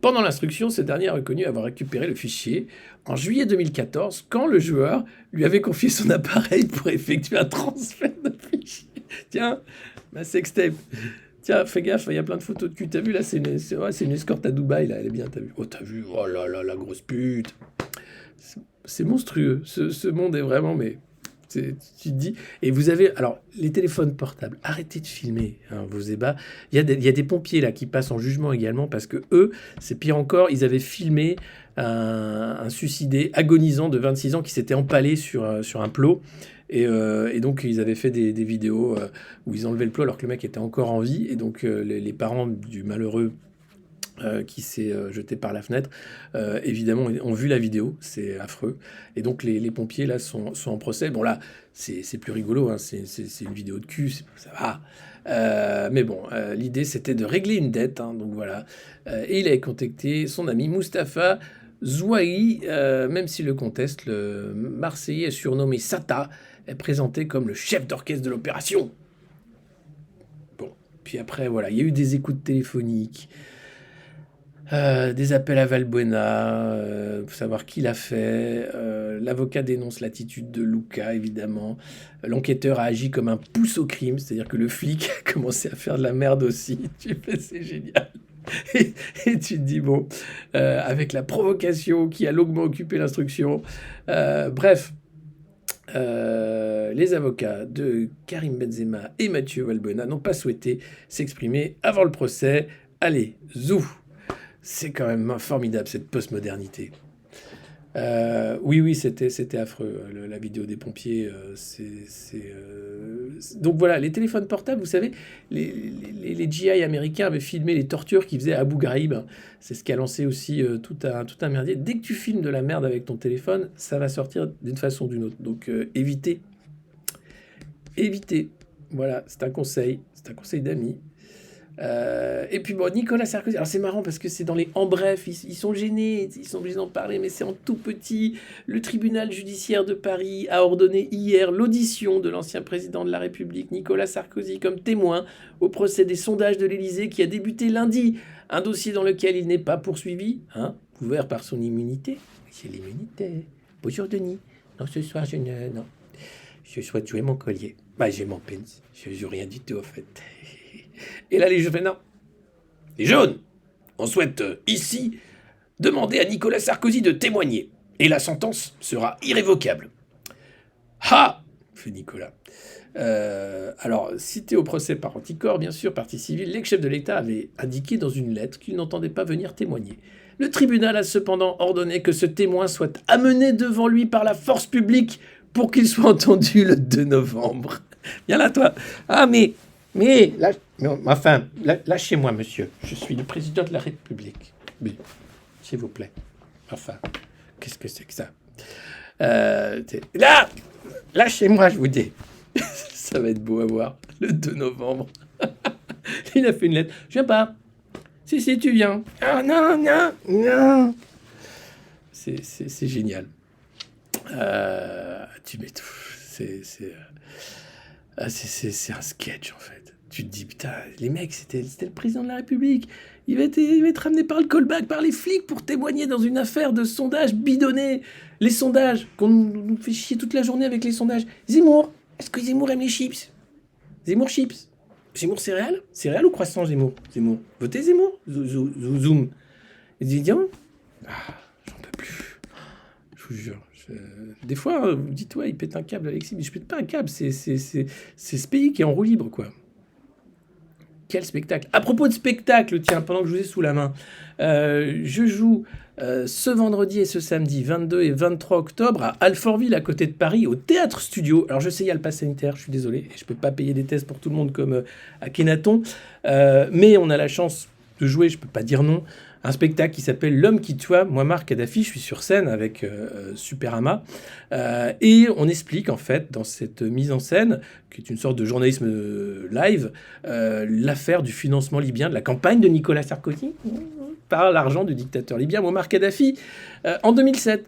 Pendant l'instruction, ce dernier a reconnu avoir récupéré le fichier en juillet 2014, quand le joueur lui avait confié son appareil pour effectuer un transfert de fichier. Tiens, ma sextape. Tiens, fais gaffe, il y a plein de photos de cul. T'as vu, là, c'est une escorte à Dubaï, là, elle est bien, t'as vu. Oh, t'as vu, oh là là, la grosse pute. C'est monstrueux, ce monde est vraiment, mais... Tu te dis, et vous avez, alors, les téléphones portables, arrêtez de filmer vos ébats. Il y a des pompiers là qui passent en jugement également parce que eux, c'est pire encore, ils avaient filmé un suicidé agonisant de 26 ans qui s'était empalé sur un plot. Et donc, ils avaient fait des vidéos où ils enlevaient le plot alors que le mec était encore en vie. Et donc, les parents du malheureux qui s'est jeté par la fenêtre, évidemment, ont vu la vidéo, c'est affreux. Et donc, les pompiers, là, sont en procès. Bon, là, c'est plus rigolo, hein, c'est une vidéo de cul, ça va. Mais bon, l'idée, c'était de régler une dette, hein, donc voilà. Et il avait contacté son ami Mustapha Zouaï, même s'il le conteste, le Marseillais surnommé Sata est présenté comme le chef d'orchestre de l'opération. Bon, puis après, voilà, il y a eu des écoutes téléphoniques, des appels à Valbuena, pour savoir qui l'a fait. L'avocat dénonce l'attitude de Luca, évidemment. L'enquêteur a agi comme un pouce au crime, c'est-à-dire que le flic a commencé à faire de la merde aussi. C'est génial. Et tu te dis, bon, avec la provocation qui a longuement occupé l'instruction. Bref, les avocats de Karim Benzema et Mathieu Valbuena n'ont pas souhaité s'exprimer avant le procès. Allez, zou! C'est quand même formidable, cette postmodernité. Oui, c'était affreux. La vidéo des pompiers, donc voilà, les téléphones portables, vous savez, les GI américains avaient filmé les tortures qu'ils faisaient à Abu Ghraib. C'est ce qui a lancé aussi tout un merdier. Dès que tu filmes de la merde avec ton téléphone, ça va sortir d'une façon ou d'une autre. Donc évitez. Évitez. Voilà, c'est un conseil. C'est un conseil d'amis. Et puis bon, Nicolas Sarkozy, alors c'est marrant parce que c'est dans les en bref, ils sont gênés, ils sont obligés d'en parler, mais c'est en tout petit. Le tribunal judiciaire de Paris a ordonné hier l'audition de l'ancien président de la République, Nicolas Sarkozy, comme témoin au procès des sondages de l'Élysée qui a débuté lundi. Un dossier dans lequel il n'est pas poursuivi, couvert par son immunité. C'est l'immunité. Bonjour Denis. Non, ce soir non. Je souhaite jouer mon collier. Bah, j'ai mon pince. Je joue rien du tout en fait. Et là, les jaunes, non. Les jaunes, on souhaite ici demander à Nicolas Sarkozy de témoigner. Et la sentence sera irrévocable. Ha fait Nicolas. Alors, cité au procès par anticorps, bien sûr, partie civile, l'ex-chef de l'État avait indiqué dans une lettre qu'il n'entendait pas venir témoigner. Le tribunal a cependant ordonné que ce témoin soit amené devant lui par la force publique pour qu'il soit entendu le 2 novembre. Viens là, toi. Ah, mais lâchez-moi, monsieur. Je suis le président de la République. Mais, s'il vous plaît. Enfin, qu'est-ce que c'est que ça Là lâchez-moi, je vous dis. Ça va être beau à voir, le 2 novembre. Il a fait une lettre. Je viens pas. Si, tu viens. Ah, non. C'est génial. Tu mets tout. C'est un sketch, en fait. Tu te dis, putain, les mecs, c'était le président de la République. Il va être ramené par le callback, par les flics pour témoigner dans une affaire de sondage bidonné. Les sondages, qu'on nous fait chier toute la journée avec les sondages. Zemmour, est-ce que Zemmour aime les chips? Zemmour chips. Zemmour céréales? Céréales ou croissant Zemmour? Votez Zemmour. Zoom. Et dis, tiens, j'en peux plus. Je vous jure. Des fois, vous dites, ouais, il pète un câble, Alexis, mais je pète pas un câble. C'est ce pays qui est en roue libre, quoi. Quel spectacle. À propos de spectacle, tiens, pendant que je vous ai sous la main, je joue ce vendredi et ce samedi 22 et 23 octobre à Alfortville, à côté de Paris, au Théâtre Studio. Alors je sais, il y a le pass sanitaire, je suis désolé, je peux pas payer des tests pour tout le monde comme à Kenaton, mais on a la chance de jouer, je peux pas dire non, un spectacle qui s'appelle L'homme qui tua Muammar Kadhafi. Je suis sur scène avec Superama. Et on explique, en fait, dans cette mise en scène, qui est une sorte de journalisme live, l'affaire du financement libyen de la campagne de Nicolas Sarkozy par l'argent du dictateur libyen Muammar Kadhafi en 2007.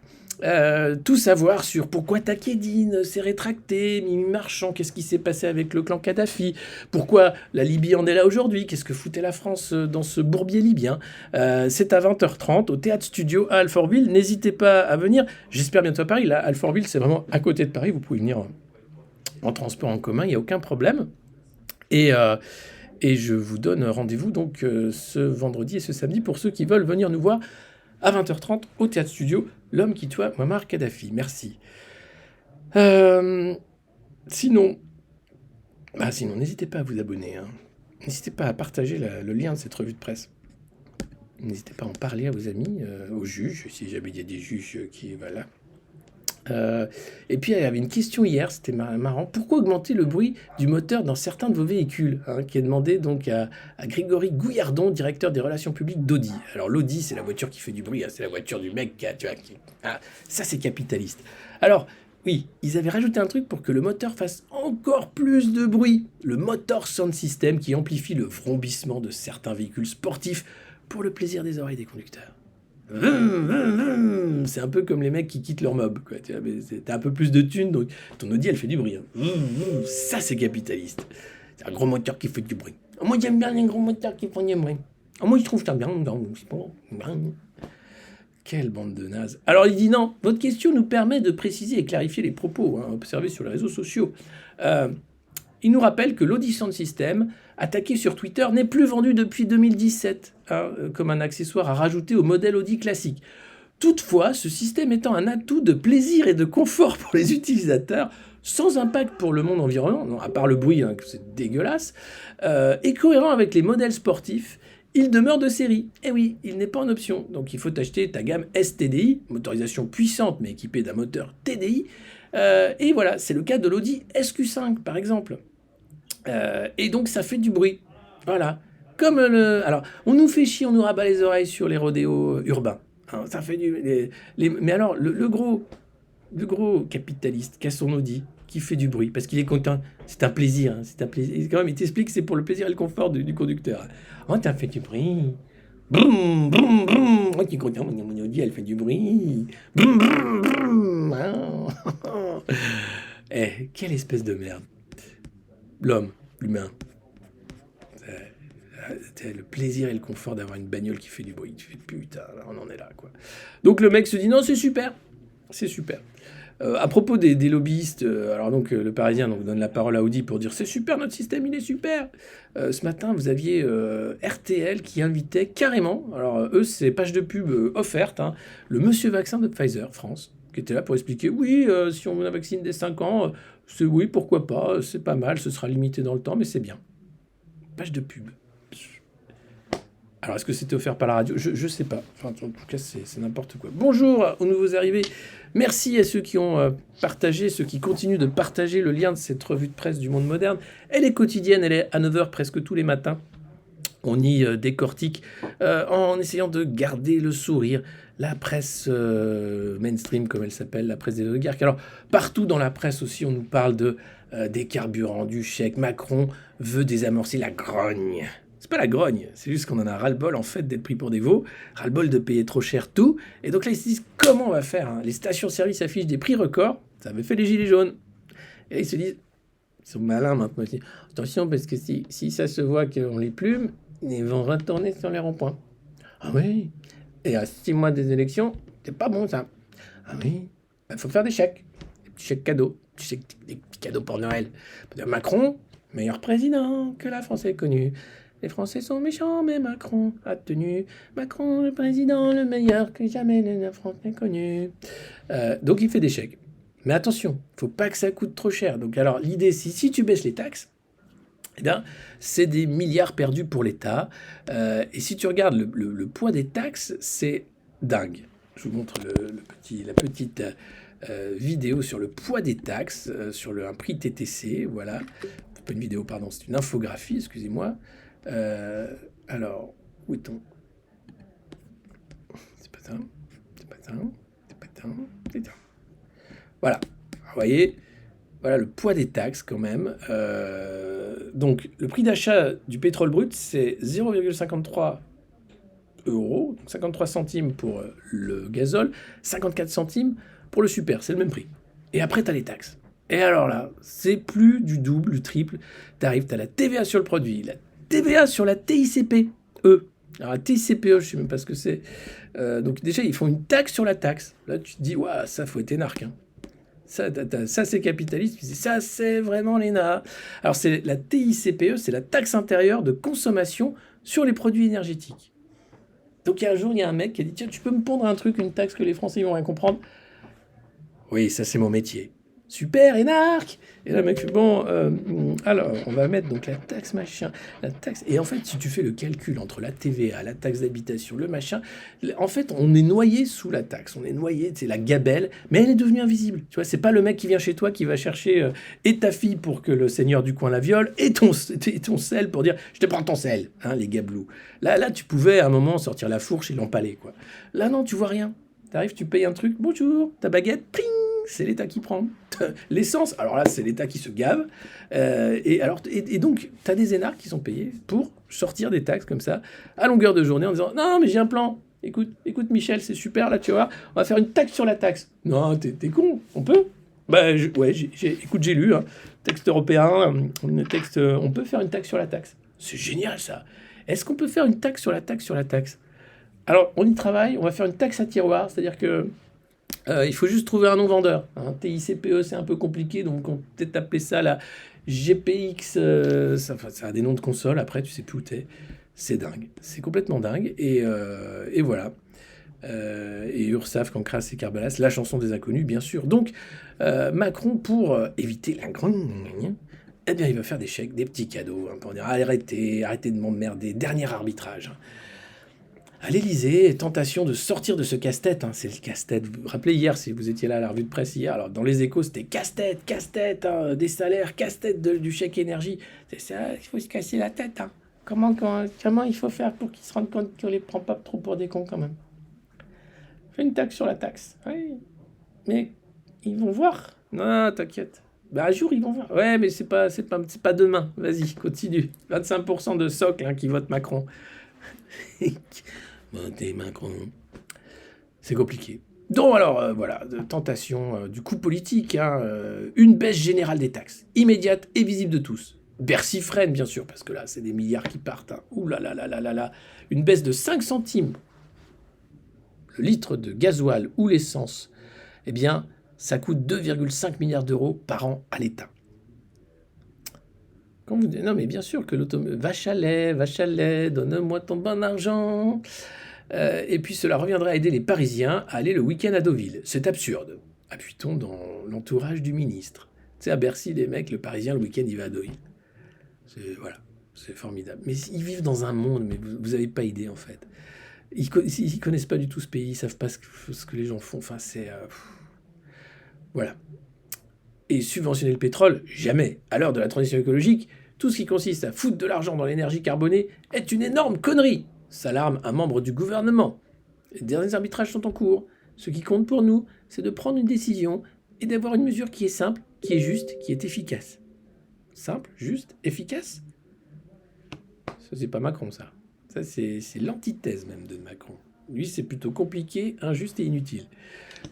Tout savoir sur pourquoi Takedine s'est rétracté, Mimi Marchand, qu'est-ce qui s'est passé avec le clan Kadhafi, pourquoi la Libye en est là aujourd'hui, qu'est-ce que foutait la France dans ce bourbier libyen. C'est à 20h30 au Théâtre Studio à Alfortville. N'hésitez pas à venir. J'espère bientôt à Paris. Là, Alfortville, c'est vraiment à côté de Paris. Vous pouvez venir en transport en commun, il n'y a aucun problème. Et je vous donne rendez-vous donc ce vendredi et ce samedi pour ceux qui veulent venir nous voir à 20h30 au Théâtre Studio, L'homme qui tua Muammar Kadhafi. Merci. Sinon, n'hésitez pas à vous abonner. N'hésitez pas à partager le lien de cette revue de presse. N'hésitez pas à en parler à vos amis, aux juges, si jamais il y a des juges qui... Voilà. Et puis il y avait une question hier, c'était marrant. Pourquoi augmenter le bruit du moteur dans certains de vos véhicules, qui est demandé donc à Grégory Gouillardon, directeur des relations publiques d'Audi. Alors l'Audi, c'est la voiture qui fait du bruit, c'est la voiture du mec ça c'est capitaliste. Alors oui, ils avaient rajouté un truc pour que le moteur fasse encore plus de bruit. Le Motor Sound System qui amplifie le vrombissement de certains véhicules sportifs pour le plaisir des oreilles des conducteurs. C'est un peu comme les mecs qui quittent leur mob, quoi. T'as un peu plus de thunes, donc ton Audi elle fait du bruit. Ça c'est capitaliste. C'est un gros moteur qui fait du bruit. Moi j'aime bien les gros moteurs qui font du bruit. Moi je trouve ça bien. Quelle bande de nazes. Alors il dit non, votre question nous permet de préciser et clarifier les propos observés sur les réseaux sociaux. Il nous rappelle que l'Audi Sound System, attaqué sur Twitter, n'est plus vendu depuis 2017, comme un accessoire à rajouter au modèle Audi classique. Toutefois, ce système étant un atout de plaisir et de confort pour les utilisateurs, sans impact pour le monde environnant, à part le bruit, que c'est dégueulasse, et cohérent avec les modèles sportifs, il demeure de série. Eh oui, il n'est pas en option. Donc il faut t'acheter ta gamme STDI, motorisation puissante mais équipée d'un moteur TDI. Et voilà, c'est le cas de l'Audi SQ5 par exemple. Et donc ça fait du bruit. Voilà. Comme alors, on nous fait chier, on nous rabat les oreilles sur les rodéos urbains. Hein, ça fait du. Mais alors, le gros capitaliste qui a son Audi, qui fait du bruit, parce qu'il est content, c'est un plaisir. Hein, c'est un plaisir. Et quand même, il t'explique que c'est pour le plaisir et le confort du conducteur. Oh, t'as fait du bruit. Brum, brum, brum. Oh, tu es content, mon Audi, elle fait du bruit. Brum, brum, brum. Ah. Eh, quelle espèce de merde. L'homme, l'humain. Le plaisir et le confort d'avoir une bagnole qui fait du bruit. Tu fais putain, là, on en est là, quoi. Donc le mec se dit non, c'est super. C'est super. À propos des lobbyistes, alors donc le Parisien donc, donne la parole à Audi pour dire c'est super, notre système il est super. Ce matin, vous aviez RTL qui invitait carrément, alors eux c'est page de pub offerte, hein, le monsieur vaccin de Pfizer France, qui était là pour expliquer oui, si on a vaccine dès 5 ans, c'est oui, pourquoi pas, c'est pas mal, ce sera limité dans le temps, mais c'est bien. Page de pub. Alors, est-ce que c'était offert par la radio? Je sais pas. Enfin, en tout cas, c'est n'importe quoi. Bonjour aux nouveaux arrivés. Merci à ceux qui ont partagé, ceux qui continuent de partager le lien de cette revue de presse du monde moderne. Elle est quotidienne, elle est à 9h presque tous les matins. On y décortique en essayant de garder le sourire. La presse mainstream, comme elle s'appelle, la presse des oligarques. Alors, partout dans la presse aussi, on nous parle des carburants, du chèque. Macron veut désamorcer la grogne. C'est pas la grogne, c'est juste qu'on en a ras-le-bol en fait d'être pris pour des veaux, ras-le-bol de payer trop cher tout. Et donc là, ils se disent comment on va faire, hein. Les stations-service affichent des prix records, ça avait fait les gilets jaunes. Et là, ils se disent, ils sont malins maintenant, ils se disent, attention, parce que si ça se voit qu'on les plume, ils vont retourner sur les ronds-points. Ah oui. Et à 6 mois des élections, c'est pas bon ça. Ah oui. Il faut faire des chèques. Des petits chèques cadeaux. Des petits cadeaux pour Noël. Macron, meilleur président que la France ait connu. Les Français sont méchants, mais Macron a tenu. Macron, le président, le meilleur que jamais la France n'ait connu. Donc il fait des chèques. Mais attention, faut pas que ça coûte trop cher. Donc alors l'idée, si tu baisses les taxes, eh bien, c'est des milliards perdus pour l'État. Et si tu regardes le poids des taxes, c'est dingue. Je vous montre la petite vidéo sur le poids des taxes, sur un prix TTC. Voilà. Pas une vidéo, pardon, c'est une infographie, excusez-moi. Alors, où est-on? C'est pas ça. Voilà. Vous voyez, voilà le poids des taxes quand même. Donc, le prix d'achat du pétrole brut, c'est 0,53 euros, donc 53 centimes pour le gazole, 54 centimes pour le super, c'est le même prix. Et après, tu as les taxes. Et alors là, c'est plus du double, du triple. Tu arrives, tu as la TVA sur le produit, la TVA sur la TICPE. Alors la TICPE, je ne sais même pas ce que c'est. Donc déjà, ils font une taxe sur la taxe. Là, tu te dis, ouais, ça, faut être énarque. Hein. Ça, c'est capitaliste. Ça, c'est vraiment l'ENA. Alors, c'est la TICPE, c'est la taxe intérieure de consommation sur les produits énergétiques. Donc, il y a un jour, il y a un mec qui a dit, tiens, tu peux me pondre un truc, une taxe que les Français vont rien comprendre? Oui, ça, c'est mon métier. Super, énarque. Et là, le mec fait, bon, alors, on va mettre donc la taxe machin, la taxe... Et en fait, si tu fais le calcul entre la TVA, la taxe d'habitation, le machin, en fait, on est noyé sous la taxe. On est noyé, c'est la gabelle, mais elle est devenue invisible. Tu vois, c'est pas le mec qui vient chez toi qui va chercher et ta fille pour que le seigneur du coin la viole, et ton sel pour dire, je te prends ton sel, hein, les gablous. Là, tu pouvais à un moment sortir la fourche et l'empaler, quoi. Là, non, tu vois rien. T'arrives, tu payes un truc, bonjour, ta baguette, pling, c'est l'État qui prend. L'essence, alors là, c'est l'État qui se gave. Et donc, tu as des énarques qui sont payés pour sortir des taxes comme ça, à longueur de journée, en disant « Non, mais j'ai un plan. Écoute, Michel, c'est super, là, tu vois. On va faire une taxe sur la taxe. » Non, t'es con, on peut? Bah, écoute, j'ai lu, hein, texte européen, on peut faire une taxe sur la taxe. C'est génial, ça. Est-ce qu'on peut faire une taxe sur la taxe sur la taxe? Alors, on y travaille, on va faire une taxe à tiroir, c'est-à-dire que il faut juste trouver un nom vendeur. Hein. TICPE, c'est un peu compliqué, donc on peut peut-être appeler ça la GPX. Ça a des noms de console, après, tu sais plus où t'es. C'est dingue. C'est complètement dingue. Et voilà. Et Ursaf, Cancras et Carbalas, la chanson des inconnus, bien sûr. Donc, Macron, pour éviter la grogne, eh bien, il va faire des chèques, des petits cadeaux, hein, pour dire arrêtez de m'emmerder, dernier arbitrage. Hein. À l'Élysée, tentation de sortir de ce casse-tête, hein, c'est le casse-tête. Vous vous rappelez hier, si vous étiez là à la revue de presse hier, alors dans les Échos, c'était casse-tête, hein, des salaires, casse-tête du chèque énergie. C'est ça, il faut se casser la tête. Hein. Comment il faut faire pour qu'ils se rendent compte qu'on les prend pas trop pour des cons quand même? Fais une taxe sur la taxe. Oui, mais ils vont voir. Non, t'inquiète. Bah, un jour, ils vont voir. Ouais, mais c'est pas demain. Vas-y, continue. 25% de socle hein, qui votent Macron. Votez Macron. C'est compliqué. Donc, alors, voilà, tentation du coup politique. Hein, une baisse générale des taxes, immédiate et visible de tous. Bercy freine, bien sûr, parce que là, c'est des milliards qui partent. Hein. Ouh là là là là là là. Une baisse de 5 centimes. Le litre de gasoil ou l'essence, eh bien, ça coûte 2,5 milliards d'euros par an à l'État. Quand vous dites, non, mais bien sûr que vache à lait, donne-moi ton bon argent. Et puis cela reviendra à aider les Parisiens à aller le week-end à Deauville. C'est absurde. Appuie-t-on dans l'entourage du ministre. Tu sais, à Bercy, les mecs, le Parisien, le week-end, il va à Deauville. Voilà, c'est formidable. Mais ils vivent dans un monde, mais vous n'avez pas idée, en fait. Ils connaissent pas du tout ce pays, ils savent pas ce que les gens font. Enfin, c'est... voilà. Et subventionner le pétrole, jamais. À l'heure de la transition écologique, tout ce qui consiste à foutre de l'argent dans l'énergie carbonée est une énorme connerie, s'alarme un membre du gouvernement. Les derniers arbitrages sont en cours. Ce qui compte pour nous, c'est de prendre une décision et d'avoir une mesure qui est simple, qui est juste, qui est efficace. Simple, juste, efficace? Ça, c'est pas Macron, ça. Ça, c'est l'antithèse même de Macron. Lui, c'est plutôt compliqué, injuste et inutile.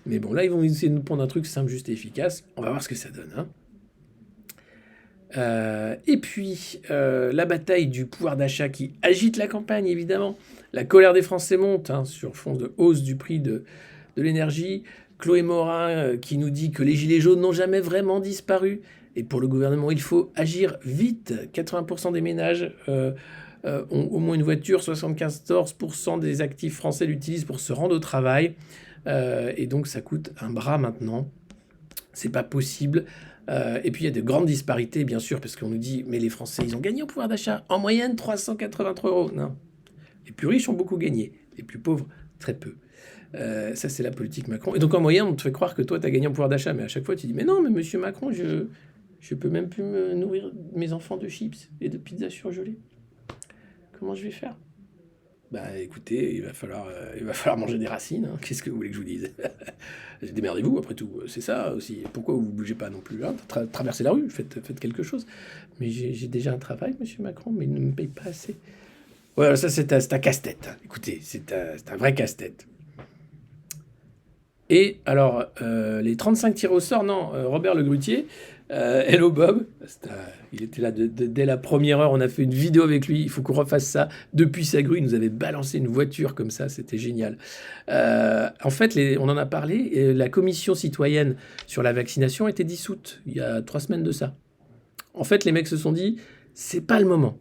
Mais bon, là, ils vont essayer de nous prendre un truc simple, juste et efficace. On va voir ce que ça donne. Hein. Et puis, la bataille du pouvoir d'achat qui agite la campagne, évidemment. La colère des Français monte hein, sur fond de hausse du prix de l'énergie. Chloé Morin qui nous dit que les gilets jaunes n'ont jamais vraiment disparu. Et pour le gouvernement, il faut agir vite. 80% des ménages ont au moins une voiture. 74% des actifs français l'utilisent pour se rendre au travail. Et donc, ça coûte un bras maintenant. C'est pas possible. Et puis, il y a de grandes disparités, bien sûr, parce qu'on nous dit, mais les Français, ils ont gagné au pouvoir d'achat. En moyenne, 383 euros. Non. Les plus riches ont beaucoup gagné. Les plus pauvres, très peu. Ça, c'est la politique Macron. Et donc, en moyenne, on te fait croire que toi, tu as gagné en pouvoir d'achat. Mais à chaque fois, tu dis, mais non, mais monsieur Macron, je peux même plus me nourrir mes enfants de chips et de pizza surgelée. Comment je vais faire? Bah écoutez, il va falloir manger des racines. Hein. Qu'est-ce que vous voulez que je vous dise? Démerdez-vous, après tout. C'est ça aussi. Pourquoi vous ne bougez pas non plus hein? Traversez la rue, faites quelque chose. Mais j'ai déjà un travail, monsieur Macron, mais il ne me paye pas assez. Voilà, ça c'est un casse-tête. Hein. Écoutez, c'est un vrai casse-tête. Et alors, les 35 tirés au sort, non, Robert Le Grutier, hello Bob, il était là dès la première heure, on a fait une vidéo avec lui, il faut qu'on refasse ça. Depuis sa grue, il nous avait balancé une voiture comme ça, c'était génial. En fait, on en a parlé, et la commission citoyenne sur la vaccination était dissoute il y a 3 semaines de ça. En fait, les mecs se sont dit, c'est pas le moment.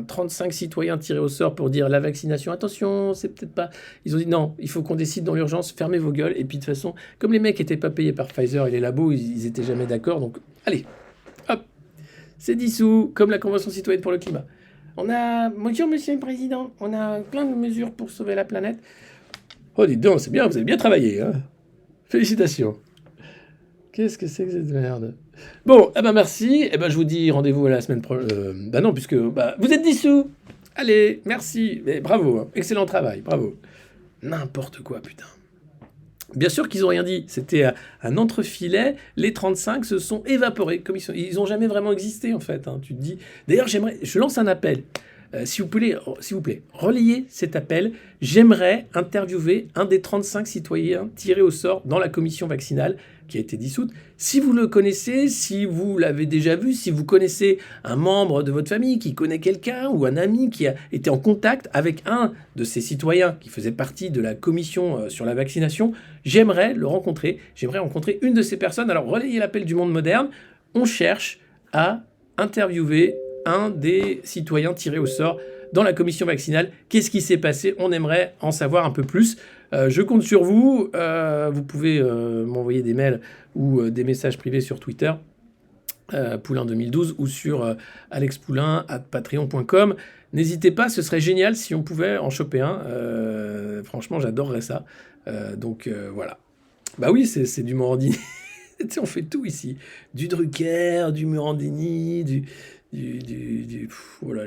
35 citoyens tirés au sort pour dire la vaccination, attention, c'est peut-être pas... Ils ont dit non, il faut qu'on décide dans l'urgence, fermez vos gueules. Et puis de toute façon, comme les mecs n'étaient pas payés par Pfizer et les labos, ils étaient jamais d'accord. Donc allez, hop, c'est dissous, comme la Convention citoyenne pour le climat. Bonjour monsieur le président, on a plein de mesures pour sauver la planète. Oh dites donc, c'est bien, vous avez bien travaillé. Hein. Félicitations. Qu'est-ce que c'est que cette merde? Bon, eh ben merci. Eh ben je vous dis rendez-vous à la semaine prochaine. Non, puisque vous êtes dissous. Allez, merci. Mais bravo, hein. Excellent travail, bravo. N'importe quoi, putain. Bien sûr qu'ils n'ont rien dit. C'était un entrefilet. Les 35 se sont évaporés. Comme ils n'ont jamais vraiment existé, en fait. Hein. Tu te dis. D'ailleurs, je lance un appel. S'il vous plaît, relayez cet appel. J'aimerais interviewer un des 35 citoyens tirés au sort dans la commission vaccinale qui a été dissoute. Si vous le connaissez, si vous l'avez déjà vu, si vous connaissez un membre de votre famille qui connaît quelqu'un ou un ami qui a été en contact avec un de ces citoyens qui faisait partie de la commission sur la vaccination, j'aimerais le rencontrer. J'aimerais rencontrer une de ces personnes. Alors, relayez l'appel du monde moderne. On cherche à interviewer un des citoyens tirés au sort dans la commission vaccinale. Qu'est-ce qui s'est passé? On aimerait en savoir un peu plus. Je compte sur vous. Vous pouvez m'envoyer des mails ou des messages privés sur Twitter. Poulain 2012 ou sur alexpoulain@patreon.com. N'hésitez pas, ce serait génial si on pouvait en choper un. Franchement, j'adorerais ça. Voilà. Bah oui, c'est du Morandini. Tu sais, on fait tout ici. Du Drucker, du Morandini, voilà,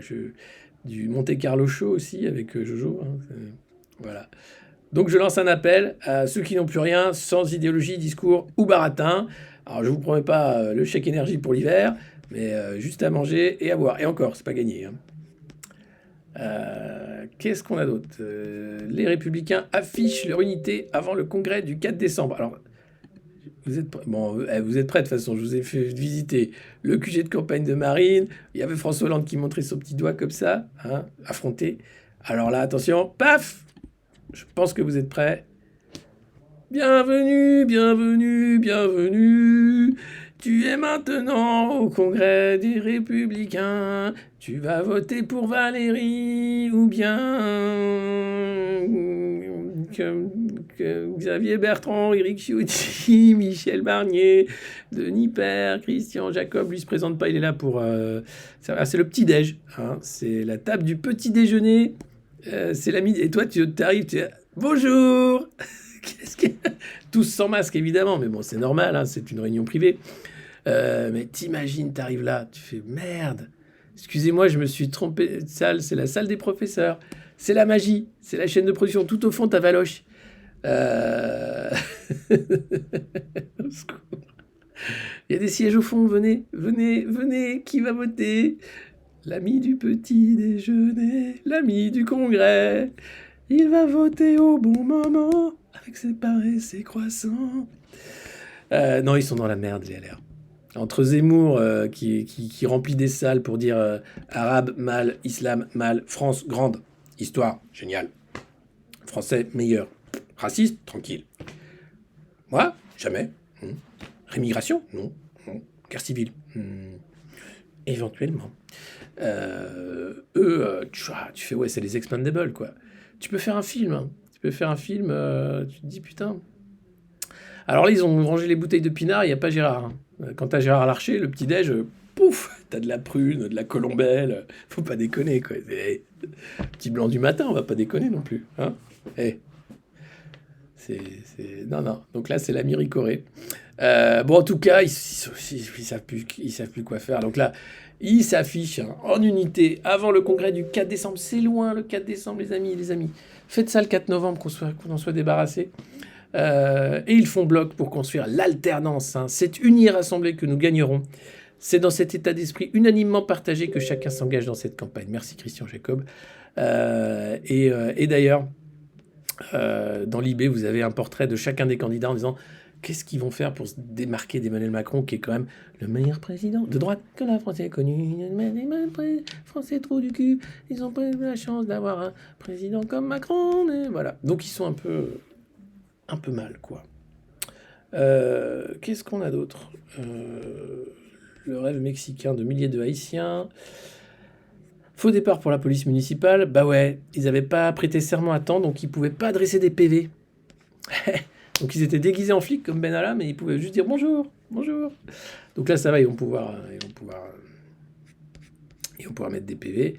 du Monte Carlo Show aussi avec Jojo. Hein, voilà. Donc je lance un appel à ceux qui n'ont plus rien, sans idéologie, discours ou baratin. Alors je vous promets pas le chèque énergie pour l'hiver, mais juste à manger et à boire. Et encore, c'est pas gagné. Hein. Qu'est-ce qu'on a d'autre? Les Républicains affichent leur unité avant le congrès du 4 décembre. Alors, vous êtes prêts? Bon, vous êtes prêts de toute façon. Je vous ai fait visiter le QG de campagne de Marine. Il y avait François Hollande qui montrait son petit doigt comme ça, hein, affronté. Alors là, attention, paf! Je pense que vous êtes prêts. Bienvenue, bienvenue, bienvenue. Tu es maintenant au congrès des Républicains. Tu vas voter pour Valérie ou bien Xavier Bertrand, Éric Ciotti, Michel Barnier, Denis Père, Christian Jacob. Lui se présente pas, il est là pour... c'est le petit-déj. Hein, c'est la table du petit-déjeuner. C'est la midi. Et toi, tu arrives, tu es... Bonjour. Tous sans masque, évidemment, mais bon, c'est normal, hein, c'est une réunion privée. Mais t'imagines, t'arrives là, tu fais merde. Excusez-moi, je me suis trompé de salle, c'est la salle des professeurs. C'est la magie, c'est la chaîne de production. Tout au fond, t'as Valoche. Au secours. Il y a des sièges au fond, venez, venez, venez, qui va voter? L'ami du petit déjeuner, l'ami du congrès. Il va voter au bon moment, avec ses pains et ses croissants. Non, ils sont dans la merde, les LR. Entre Zemmour, qui remplit des salles pour dire arabe, mal, islam, mal, France, grande, histoire, génial. Français, meilleur. Raciste, tranquille. Moi, jamais. Rémigration, non. Guerre civile, éventuellement. Tu fais, ouais, c'est les Expendables, quoi. Tu peux faire un film. Hein. Tu peux faire un film, tu te dis, putain. Alors là, ils ont rangé les bouteilles de pinard, il n'y a pas Gérard. Hein. Quand t'as Gérard Larcher, le petit-déj, pouf, t'as de la prune, de la colombelle. Faut pas déconner, quoi. Petit blanc du matin, on va pas déconner non plus. Hein. Non. Donc là, c'est la Miricorée. Bon, en tout cas, ils savent plus quoi faire. Donc là, ils s'affichent en unité avant le congrès du 4 décembre. C'est loin, le 4 décembre, les amis. Faites ça le 4 novembre, qu'on en soit débarrassé. Et ils font bloc pour construire l'alternance. Hein. C'est unis et rassemblés que nous gagnerons. C'est dans cet état d'esprit unanimement partagé que chacun s'engage dans cette campagne. Merci Christian Jacob. Et d'ailleurs, dans l'IB, vous avez un portrait de chacun des candidats en disant qu'est-ce qu'ils vont faire pour se démarquer d'Emmanuel Macron, qui est quand même le meilleur président de droite que la France ait connu. Français trou du cul, ils n'ont pas eu la chance d'avoir un président comme Macron. Mais voilà. Donc ils sont un peu mal, quoi. Qu'est-ce qu'on a d'autre? Le rêve mexicain de milliers de Haïtiens. Faux départ pour la police municipale. Bah ouais, ils n'avaient pas prêté serment à temps, donc ils pouvaient pas adresser des PV. Donc ils étaient déguisés en flics comme Benalla, mais ils pouvaient juste dire bonjour. Donc là, ça va, ils vont pouvoir mettre des PV.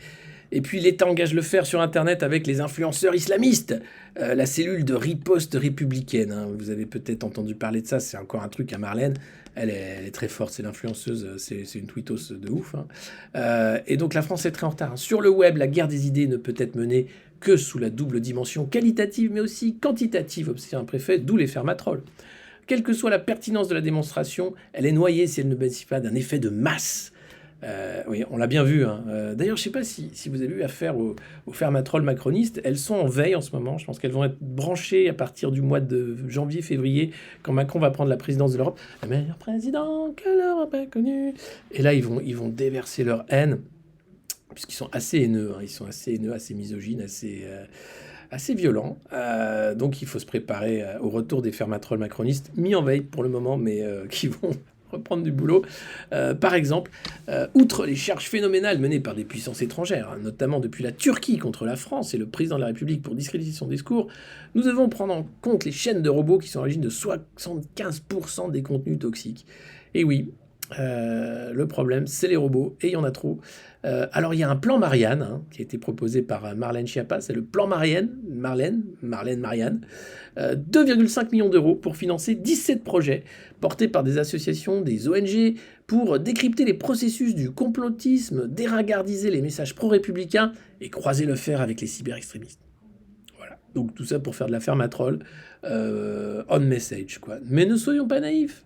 Et puis l'État engage le faire sur Internet avec les influenceurs islamistes, la cellule de riposte républicaine. Hein. Vous avez peut-être entendu parler de ça, c'est encore un truc à Marlène. Elle est très forte, c'est l'influenceuse, c'est une tweetos de ouf. Hein. Et donc la France est très en retard. Hein. Sur le web, la guerre des idées ne peut être menée que sous la double dimension qualitative, mais aussi quantitative, observe un préfet, d'où les fermatrolles. Quelle que soit la pertinence de la démonstration, elle est noyée si elle ne bénéficie pas d'un effet de masse. Oui, on l'a bien vu. Hein. D'ailleurs, je ne sais pas si vous avez eu affaire aux fermatrolles macronistes. Elles sont en veille en ce moment. Je pense qu'elles vont être branchées à partir du mois de janvier, février, quand Macron va prendre la présidence de l'Europe. Le meilleur président que l'Europe a connu. Et là, ils vont déverser leur haine, puisqu'ils sont assez haineux. Hein. Ils sont assez haineux, assez misogynes, assez violents. Donc, il faut se préparer au retour des fermatrolles macronistes, mis en veille pour le moment, mais qui vont reprendre du boulot. Par exemple, outre les charges phénoménales menées par des puissances étrangères, hein, notamment depuis la Turquie contre la France et le président de la République pour discréditer son discours, nous devons prendre en compte les chaînes de robots qui sont à l'origine de 75% des contenus toxiques. Et oui, Le problème, c'est les robots, et il y en a trop. Alors, il y a un plan Marianne, qui a été proposé par Marlène Schiappa, c'est le plan Marianne. 2,5 millions d'euros pour financer 17 projets portés par des associations, des ONG, pour décrypter les processus du complotisme, déringardiser les messages pro-républicains et croiser le fer avec les cyber-extrémistes. Voilà. Donc tout ça pour faire de la ferme à troll on message, quoi. Mais ne soyons pas naïfs,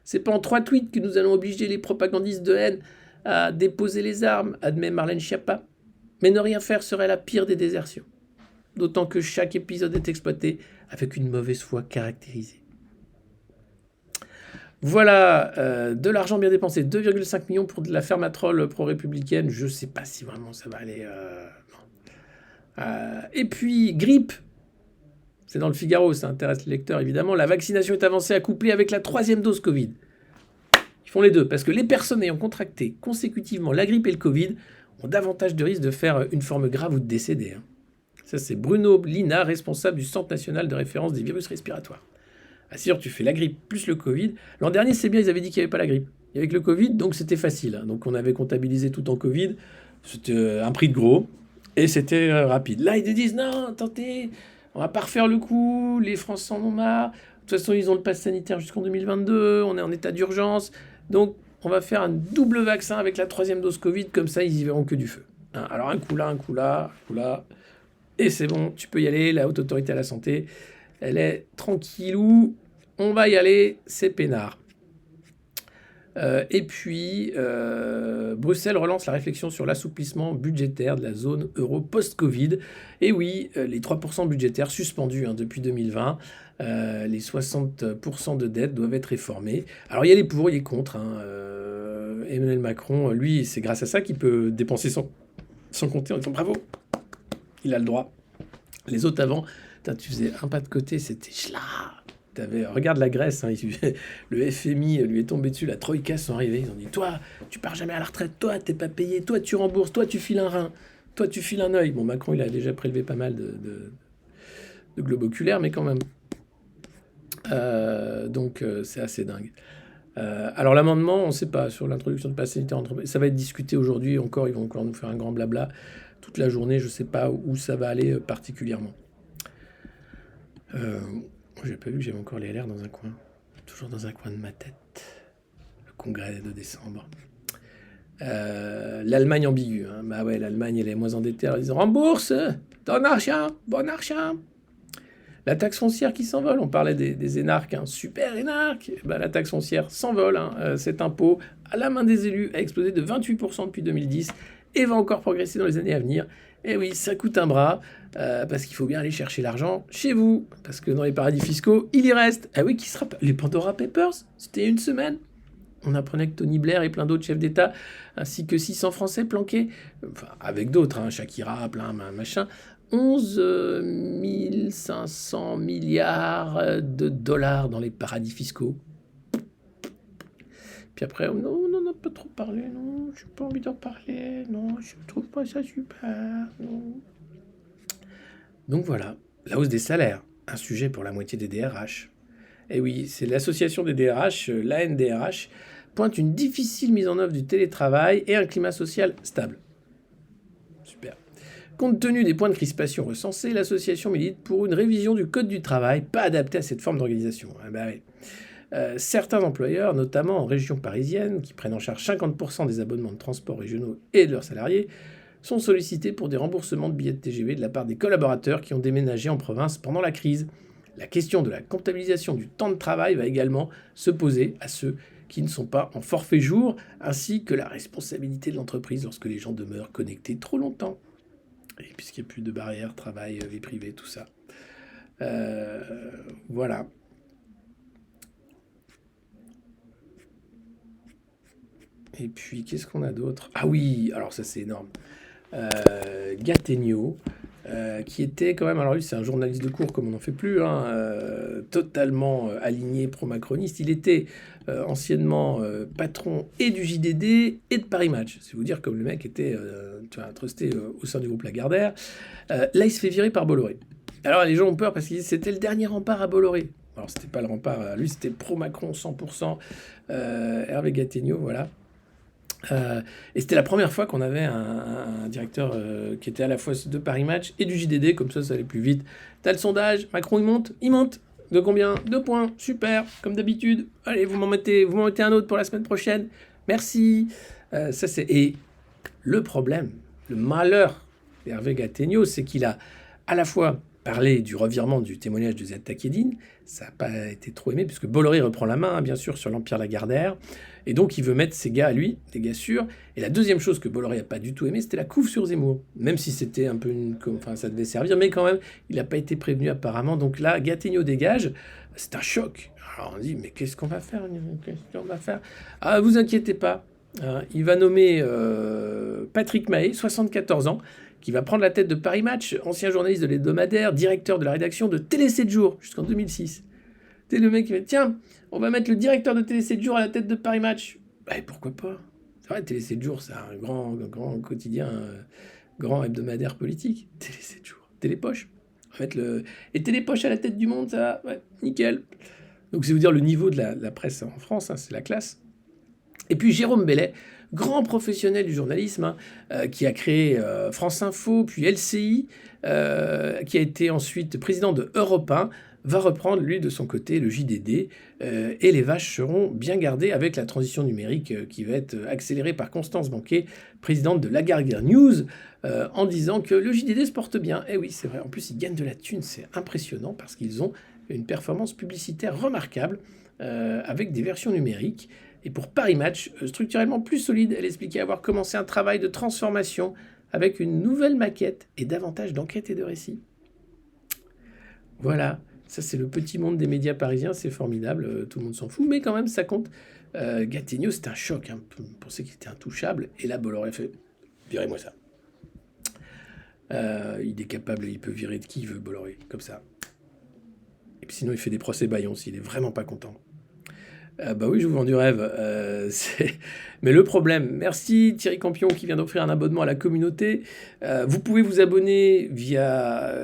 C'est pas en 3 tweets que nous allons obliger les propagandistes de haine à déposer les armes, admet Marlène Schiappa. Mais ne rien faire serait la pire des désertions. D'autant que chaque épisode est exploité avec une mauvaise foi caractérisée. Voilà, de l'argent bien dépensé, 2,5 millions pour de la ferme à troll pro-républicaine. Je sais pas si vraiment ça va aller. Et puis, grippe. C'est dans le Figaro, ça intéresse les lecteurs évidemment. La vaccination est avancée à coupler avec la 3e dose Covid. Ils font les deux, parce que les personnes ayant contracté consécutivement la grippe et le Covid ont davantage de risques de faire une forme grave ou de décéder. Ça, c'est Bruno Lina, responsable du Centre national de référence des virus respiratoires. Ah, c'est sûr, tu fais la grippe plus le Covid. L'an dernier, c'est bien, ils avaient dit qu'il n'y avait pas la grippe. Il y avait que le Covid, donc c'était facile. Donc on avait comptabilisé tout en Covid. C'était un prix de gros, et c'était rapide. Là, ils te disent, non, attendez, on va pas refaire le coup, les Français en ont marre. De toute façon, ils ont le pass sanitaire jusqu'en 2022, on est en état d'urgence. Donc, on va faire un double vaccin avec la 3e dose Covid, comme ça, ils y verront que du feu. Alors, un coup là, un coup là, un coup là. Et c'est bon, tu peux y aller, la Haute Autorité à la Santé, elle est tranquillou, on va y aller, c'est peinard. Et puis, Bruxelles relance la réflexion sur l'assouplissement budgétaire de la zone euro post-Covid. Et oui, les 3% budgétaires suspendus depuis 2020, les 60% de dette doivent être réformés. Alors il y a les pour, il y a les contre. Emmanuel Macron, lui, c'est grâce à ça qu'il peut dépenser sans compter en disant bravo, il a le droit. Les autres avant, tu faisais un pas de côté, c'était schla. Regarde la Grèce, le FMI lui est tombé dessus, la Troïka sont arrivés, ils ont dit toi, tu pars jamais à la retraite, toi, t'es pas payé, toi, tu rembourses, toi, tu files un rein, toi, tu files un œil. Bon, Macron, il a déjà prélevé pas mal de globes oculaires, mais quand même. Donc, c'est assez dingue. Alors, l'amendement, on ne sait pas, sur l'introduction de pass sanitaire entreprise, ça va être discuté aujourd'hui, encore, ils vont encore nous faire un grand blabla toute la journée, je ne sais pas où ça va aller particulièrement. J'ai pas vu que j'avais encore les LR dans un coin. Toujours dans un coin de ma tête. Le congrès de décembre. L'Allemagne ambiguë. Bah ouais, l'Allemagne, elle est moins endettée. Alors ils disent rembourse, ton argent, bon argent. La taxe foncière qui s'envole. On parlait des énarques, super énarques. Bah, la taxe foncière s'envole. Cet impôt, à la main des élus, a explosé de 28% depuis 2010 et va encore progresser dans les années à venir. Et oui, ça coûte un bras, parce qu'il faut bien aller chercher l'argent chez vous, parce que dans les paradis fiscaux, il y reste. Ah oui, qui sera les Pandora Papers, c'était une semaine. On apprenait que Tony Blair et plein d'autres chefs d'État, ainsi que 600 Français planqués, enfin avec d'autres, Shakira, plein, machin, 11 500 milliards de dollars dans les paradis fiscaux. Puis après, non, on n'en a pas trop parlé, non, j'ai pas envie d'en parler, non, je trouve pas ça super, non. Donc voilà, la hausse des salaires, un sujet pour la moitié des DRH. Et oui, c'est l'association des DRH, l'ANDRH, pointe une difficile mise en œuvre du télétravail et un climat social stable. Super. Compte tenu des points de crispation recensés, l'association milite pour une révision du code du travail pas adapté à cette forme d'organisation. Oui. Certains employeurs, notamment en région parisienne, qui prennent en charge 50% des abonnements de transport régionaux et de leurs salariés, sont sollicités pour des remboursements de billets de TGV de la part des collaborateurs qui ont déménagé en province pendant la crise. La question de la comptabilisation du temps de travail va également se poser à ceux qui ne sont pas en forfait jour, ainsi que la responsabilité de l'entreprise lorsque les gens demeurent connectés trop longtemps. Et puisqu'il n'y a plus de barrières, travail, vie privée, tout ça. Voilà. Et puis, qu'est-ce qu'on a d'autre? Ah oui, alors ça c'est énorme. Gattegno, qui était quand même, alors lui c'est un journaliste de cours comme on n'en fait plus, totalement aligné pro-macroniste. Il était anciennement patron et du JDD et de Paris Match. C'est vous dire comme le mec était trusté au sein du groupe Lagardère. Là il se fait virer par Bolloré. Alors les gens ont peur parce qu'ils disent c'était le dernier rempart à Bolloré. Alors, c'était pas le rempart. Lui, c'était pro-Macron 100%. Hervé Gattegno, voilà. Et c'était la première fois qu'on avait un directeur qui était à la fois de Paris Match et du JDD, comme ça allait plus vite. T'as le sondage, Macron il monte. De combien? 2 points, super, comme d'habitude. Allez, vous m'en mettez un autre pour la semaine prochaine. Merci. Et le problème, le malheur d'Hervé Gattegno, c'est qu'il a à la fois parlé du revirement du témoignage de Ziad Takieddine, ça n'a pas été trop aimé, puisque Bolloré reprend la main, hein, bien sûr, sur l'Empire Lagardère, et donc il veut mettre ses gars à lui, des gars sûrs. Et la deuxième chose que Bolloré n'a pas du tout aimé, c'était la couve sur Zemmour, même si c'était un peu enfin, ça devait servir, mais quand même, il n'a pas été prévenu apparemment. Donc là, Gattegno dégage, c'est un choc. Alors on dit, mais qu'est-ce qu'on va faire? Ah, vous inquiétez pas, hein, il va nommer Patrick Mahé, 74 ans, qui va prendre la tête de Paris Match, ancien journaliste de l'hebdomadaire, directeur de la rédaction de Télé 7 jours jusqu'en 2006. C'est le mec qui va dire, tiens, on va mettre le directeur de Télé 7 jours à la tête de Paris Match. Bah, pourquoi pas? C'est vrai, Télé 7 jours, c'est un grand quotidien, grand hebdomadaire politique. Télé 7 jours. Télépoche. On va mettre Et Télépoche à la tête du monde, ça va? Ouais, nickel. Donc, c'est vous dire le niveau de la presse en France, hein, c'est la classe. Et puis Jérôme Bellet, grand professionnel du journalisme, hein, qui a créé France Info, puis LCI, qui a été ensuite président de Europe 1, va reprendre, lui, de son côté, le JDD, et les vaches seront bien gardées avec la transition numérique qui va être accélérée par Constance Banquet, présidente de Lagardère News, en disant que le JDD se porte bien. Et oui, c'est vrai, en plus, ils gagnent de la thune, c'est impressionnant, parce qu'ils ont une performance publicitaire remarquable, avec des versions numériques. Et pour Paris Match, structurellement plus solide, elle expliquait avoir commencé un travail de transformation avec une nouvelle maquette et davantage d'enquêtes et de récits. Voilà, ça c'est le petit monde des médias parisiens, c'est formidable, tout le monde s'en fout, mais quand même ça compte. Gattegno, c'était un choc, hein, on pensait qu'il était intouchable, et là Bolloré fait « virez-moi ça ». Il est capable, il peut virer de qui il veut, Bolloré, comme ça. Et puis sinon il fait des procès baillons s'il est vraiment pas content. Bah oui, je vous vends du rêve. Mais le problème, merci Thierry Campion qui vient d'offrir un abonnement à la communauté. Vous pouvez vous abonner via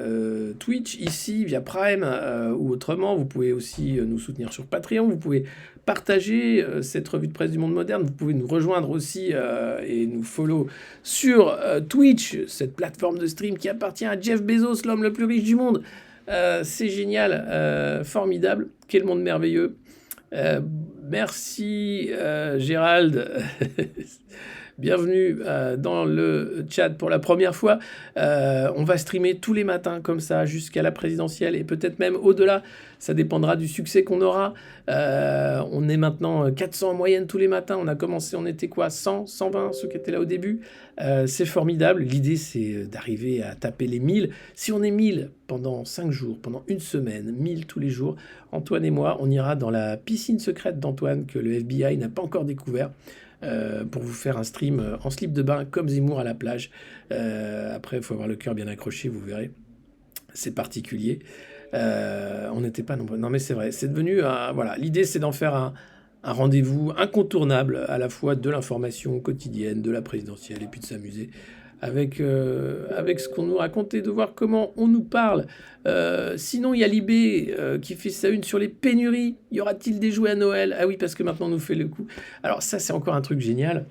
Twitch, ici, via Prime ou autrement. Vous pouvez aussi nous soutenir sur Patreon. Vous pouvez partager cette revue de presse du monde moderne. Vous pouvez nous rejoindre aussi et nous follow sur Twitch, cette plateforme de stream qui appartient à Jeff Bezos, l'homme le plus riche du monde. C'est génial, formidable. Quel monde merveilleux. Merci Gérald, bienvenue dans le chat pour la première fois. On va streamer tous les matins comme ça jusqu'à la présidentielle et peut-être même au-delà, ça dépendra du succès qu'on aura. On est maintenant 400 en moyenne tous les matins, on a commencé, on était quoi, 100, 120 ceux qui étaient là au début. C'est formidable, l'idée c'est d'arriver à taper les 1000. Si on est 1000 pendant 5 jours, pendant une semaine, 1000 tous les jours, Antoine et moi, on ira dans la piscine secrète d'Antoine que le FBI n'a pas encore découvert pour vous faire un stream en slip de bain comme Zemmour à la plage. Après, il faut avoir le cœur bien accroché, vous verrez. C'est particulier. On n'était pas nombreux. Non, mais c'est vrai. C'est devenu... voilà. L'idée, c'est d'en faire un rendez-vous incontournable à la fois de l'information quotidienne, de la présidentielle, et puis de s'amuser avec ce qu'on nous raconte et de voir comment on nous parle. Sinon, il y a Libé qui fait sa une sur les pénuries. Y aura-t-il des jouets à Noël? Ah oui, parce que maintenant on nous fait le coup. Alors ça, c'est encore un truc génial.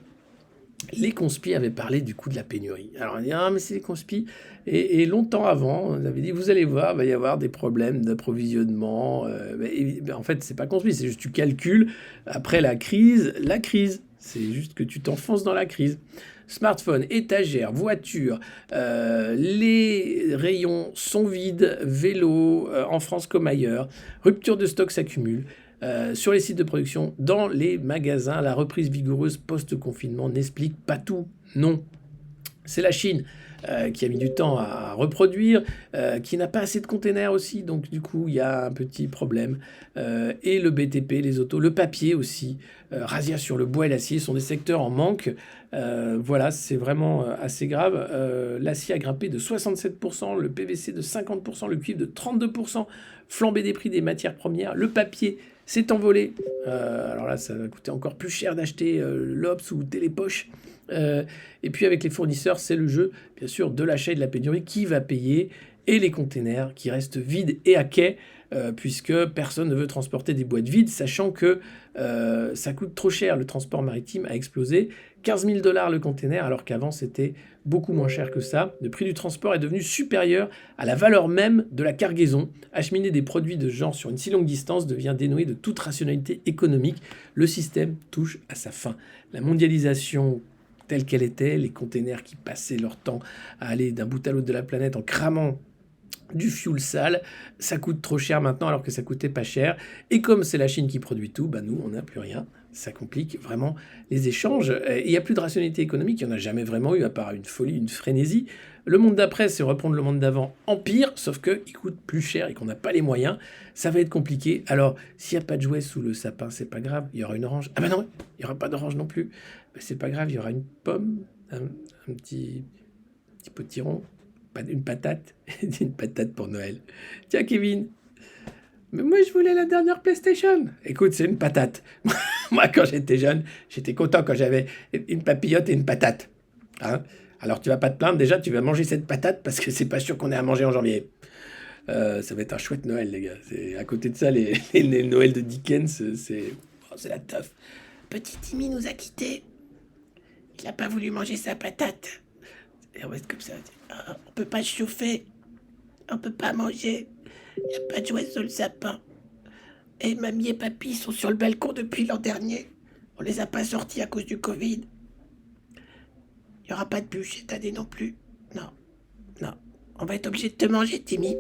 Les conspis avaient parlé du coup de la pénurie. Alors on dit, ah mais c'est les conspis. Et longtemps avant, on avait dit, vous allez voir, il va y avoir des problèmes d'approvisionnement. En fait, c'est pas conspis, c'est juste tu calcules après la crise. C'est juste que tu t'enfonces dans la crise. Smartphone, étagère, voiture, les rayons sont vides, vélo, en France comme ailleurs, rupture de stock s'accumule. Sur les sites de production, dans les magasins, la reprise vigoureuse post-confinement n'explique pas tout. Non, c'est la Chine qui a mis du temps à reproduire, qui n'a pas assez de containers aussi, donc du coup il y a un petit problème. Et le BTP, les autos, le papier aussi, razzia sur le bois et l'acier sont des secteurs en manque. Voilà, c'est vraiment assez grave. L'acier a grimpé de 67%, le PVC de 50%, le cuivre de 32%, flambée des prix des matières premières, le papier s'est envolé. Alors là, ça va coûter encore plus cher d'acheter l'Obs ou Télépoche. Et puis avec les fournisseurs, c'est le jeu, bien sûr, de l'achat et de la pénurie. Qui va payer? et les containers qui restent vides et à quai, puisque personne ne veut transporter des boîtes vides, sachant que ça coûte trop cher. Le transport maritime a explosé. 15 000 $ le container, alors qu'avant c'était beaucoup moins cher que ça. Le prix du transport est devenu supérieur à la valeur même de la cargaison. Acheminer des produits de ce genre sur une si longue distance devient dénué de toute rationalité économique. Le système touche à sa fin. La mondialisation telle qu'elle était, les containers qui passaient leur temps à aller d'un bout à l'autre de la planète en cramant du fuel sale, ça coûte trop cher maintenant alors que ça coûtait pas cher. Et comme c'est la Chine qui produit tout, nous, on n'a plus rien. Ça complique vraiment les échanges. Il n'y a plus de rationalité économique, il n'y en a jamais vraiment eu, à part une folie, une frénésie. Le monde d'après, c'est reprendre le monde d'avant en pire, sauf qu'il coûte plus cher et qu'on n'a pas les moyens. Ça va être compliqué. Alors, s'il n'y a pas de jouets sous le sapin, c'est pas grave, il y aura une orange. Ah non, il n'y aura pas d'orange non plus. C'est pas grave, il y aura une pomme, un petit potiron, une patate, une patate pour Noël. Tiens, Kevin, mais moi je voulais la dernière PlayStation. Écoute, c'est une patate. Moi, quand j'étais jeune, j'étais content quand j'avais une papillote et une patate. Hein, alors tu vas pas te plaindre, déjà tu vas manger cette patate parce que c'est pas sûr qu'on ait à manger en janvier. Ça va être un chouette Noël, les gars. À côté de ça, les Noëls de Dickens, c'est la teuf. Petit Timmy nous a quittés. Il n'a pas voulu manger sa patate. Et on reste comme ça. On peut pas chauffer. On peut pas manger. Il n'y a pas de jouets sur le sapin. Et mamie et papy sont sur le balcon depuis l'an dernier. On les a pas sortis à cause du Covid. Il n'y aura pas de bûche cette année non plus. Non. On va être obligé de te manger, Timmy.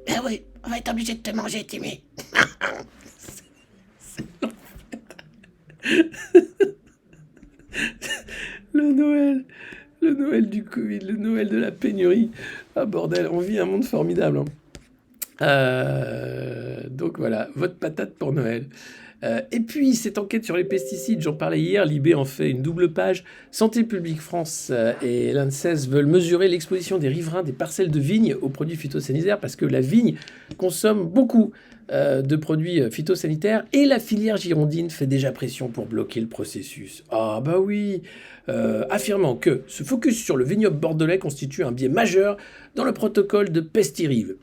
Ben oui, on va être obligé de te manger, Timmy. C'est le Noël du Covid, le Noël de la pénurie. Ah bordel, on vit un monde formidable. Donc voilà, votre patate pour Noël. Et puis, cette enquête sur les pesticides, j'en parlais hier, Libé en fait une double page. Santé publique France et l'ANSES veulent mesurer l'exposition des riverains des parcelles de vignes aux produits phytosanitaires parce que la vigne consomme beaucoup de produits phytosanitaires et la filière girondine fait déjà pression pour bloquer le processus. Ah bah oui, affirmant que ce focus sur le vignoble bordelais constitue un biais majeur dans le protocole de Pestirive,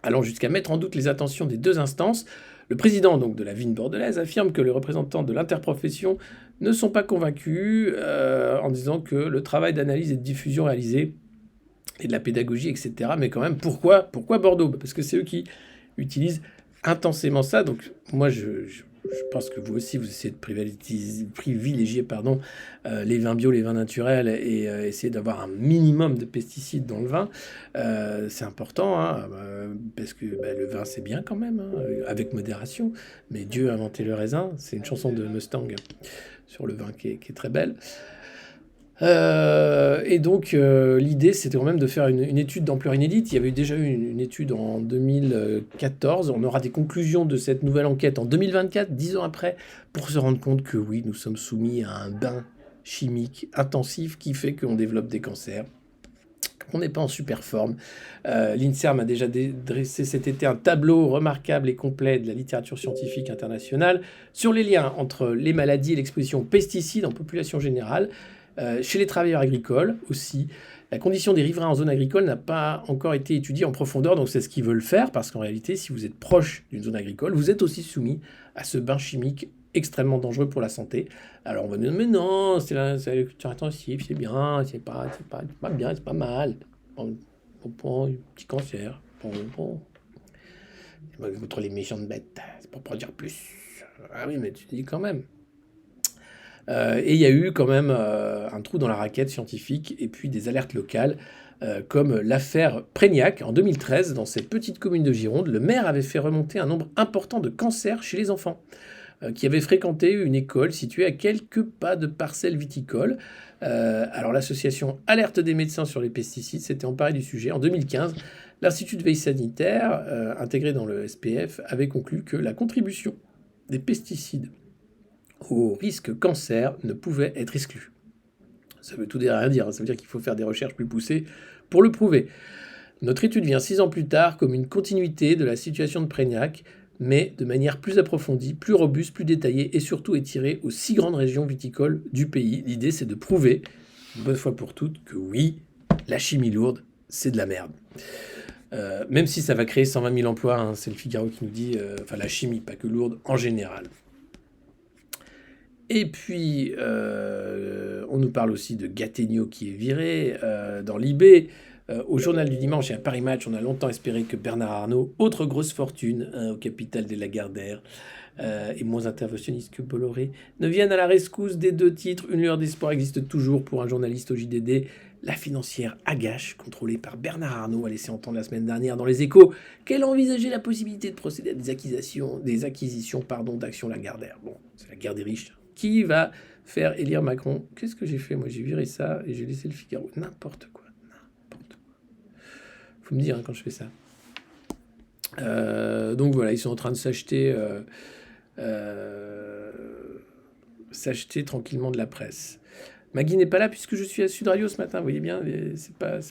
allant jusqu'à mettre en doute les intentions des deux instances. Le président donc, de la vigne bordelaise affirme que les représentants de l'interprofession ne sont pas convaincus en disant que le travail d'analyse et de diffusion réalisé et de la pédagogie, etc. Mais quand même, pourquoi Bordeaux ? Parce que c'est eux qui utilisent intensément ça. Donc moi, je pense que vous aussi, vous essayez de privilégier les vins bio, les vins naturels et essayer d'avoir un minimum de pesticides dans le vin. C'est important, parce que le vin, c'est bien quand même, avec modération. Mais Dieu a inventé le raisin. C'est une chanson de Mustang sur le vin qui est très belle. Et donc, l'idée, c'était quand même de faire une étude d'ampleur inédite. Il y avait déjà eu une étude en 2014. On aura des conclusions de cette nouvelle enquête en 2024, 10 ans après, pour se rendre compte que oui, nous sommes soumis à un bain chimique intensif qui fait qu'on développe des cancers. On n'est pas en super forme. L'INSERM a déjà dressé cet été un tableau remarquable et complet de la littérature scientifique internationale sur les liens entre les maladies et l'exposition aux pesticides en population générale. Chez les travailleurs agricoles aussi, la condition des riverains en zone agricole n'a pas encore été étudiée en profondeur, donc c'est ce qu'ils veulent faire, parce qu'en réalité, si vous êtes proche d'une zone agricole, vous êtes aussi soumis à ce bain chimique extrêmement dangereux pour la santé. Alors on va nous dire, mais non, c'est l'agriculture intensive, c'est bien, c'est pas bien, c'est pas mal. On prend un petit cancer. Contre les méchantes bêtes, c'est pour produire plus. Ah oui, mais tu dis quand même. Et il y a eu quand même un trou dans la raquette scientifique et puis des alertes locales, comme l'affaire Prégnac en 2013. Dans cette petite commune de Gironde, le maire avait fait remonter un nombre important de cancers chez les enfants qui avaient fréquenté une école située à quelques pas de parcelles viticoles. Alors l'association Alerte des médecins sur les pesticides s'était emparée du sujet. En 2015, l'Institut de veille sanitaire, intégré dans le SPF, avait conclu que la contribution des pesticides au risque cancer ne pouvait être exclu. Ça veut tout dire rien dire, ça veut dire qu'il faut faire des recherches plus poussées pour le prouver. Notre étude vient 6 ans plus tard comme une continuité de la situation de Prégnac, mais de manière plus approfondie, plus robuste, plus détaillée et surtout étirée aux 6 grandes régions viticoles du pays. L'idée, c'est de prouver, une bonne fois pour toutes, que oui, la chimie lourde, c'est de la merde. Même si ça va créer 120 000 emplois, hein, c'est le Figaro qui nous dit, enfin la chimie, pas que lourde, en général. Et puis, on nous parle aussi de Gattegno qui est viré. Dans l'IB, au journal du dimanche et à Paris Match, on a longtemps espéré que Bernard Arnault, autre grosse fortune au capital des Lagardère, et moins interventionniste que Bolloré, ne vienne à la rescousse des 2 titres. Une lueur d'espoir existe toujours pour un journaliste au JDD. La financière Agache, contrôlée par Bernard Arnault, a laissé entendre la semaine dernière dans Les Échos qu'elle envisageait la possibilité de procéder à des acquisitions d'actions Lagardère. Bon, c'est la guerre des riches. Qui va faire élire Macron? Qu'est-ce que j'ai fait? Moi, j'ai viré ça et j'ai laissé le Figaro. N'importe quoi. Faut me dire quand je fais ça. Donc voilà, ils sont en train de s'acheter tranquillement de la presse. Maggie n'est pas là puisque je suis à Sud Radio ce matin. Vous voyez bien, c'est pas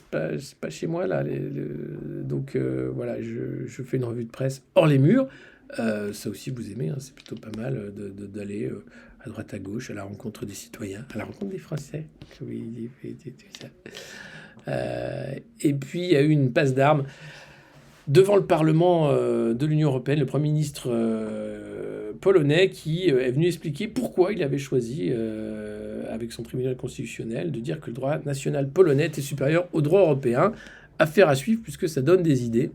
chez moi là. Donc voilà, je fais une revue de presse hors les murs. Ça aussi vous aimez, hein, c'est plutôt pas mal d'aller à droite à gauche à la rencontre des citoyens, à la rencontre des Français. Oui, tout ça. Et puis il y a eu une passe d'armes devant le Parlement de l'Union européenne, le Premier ministre polonais qui est venu expliquer pourquoi il avait choisi, avec son tribunal constitutionnel, de dire que le droit national polonais était supérieur au droit européen. Affaire à suivre puisque ça donne des idées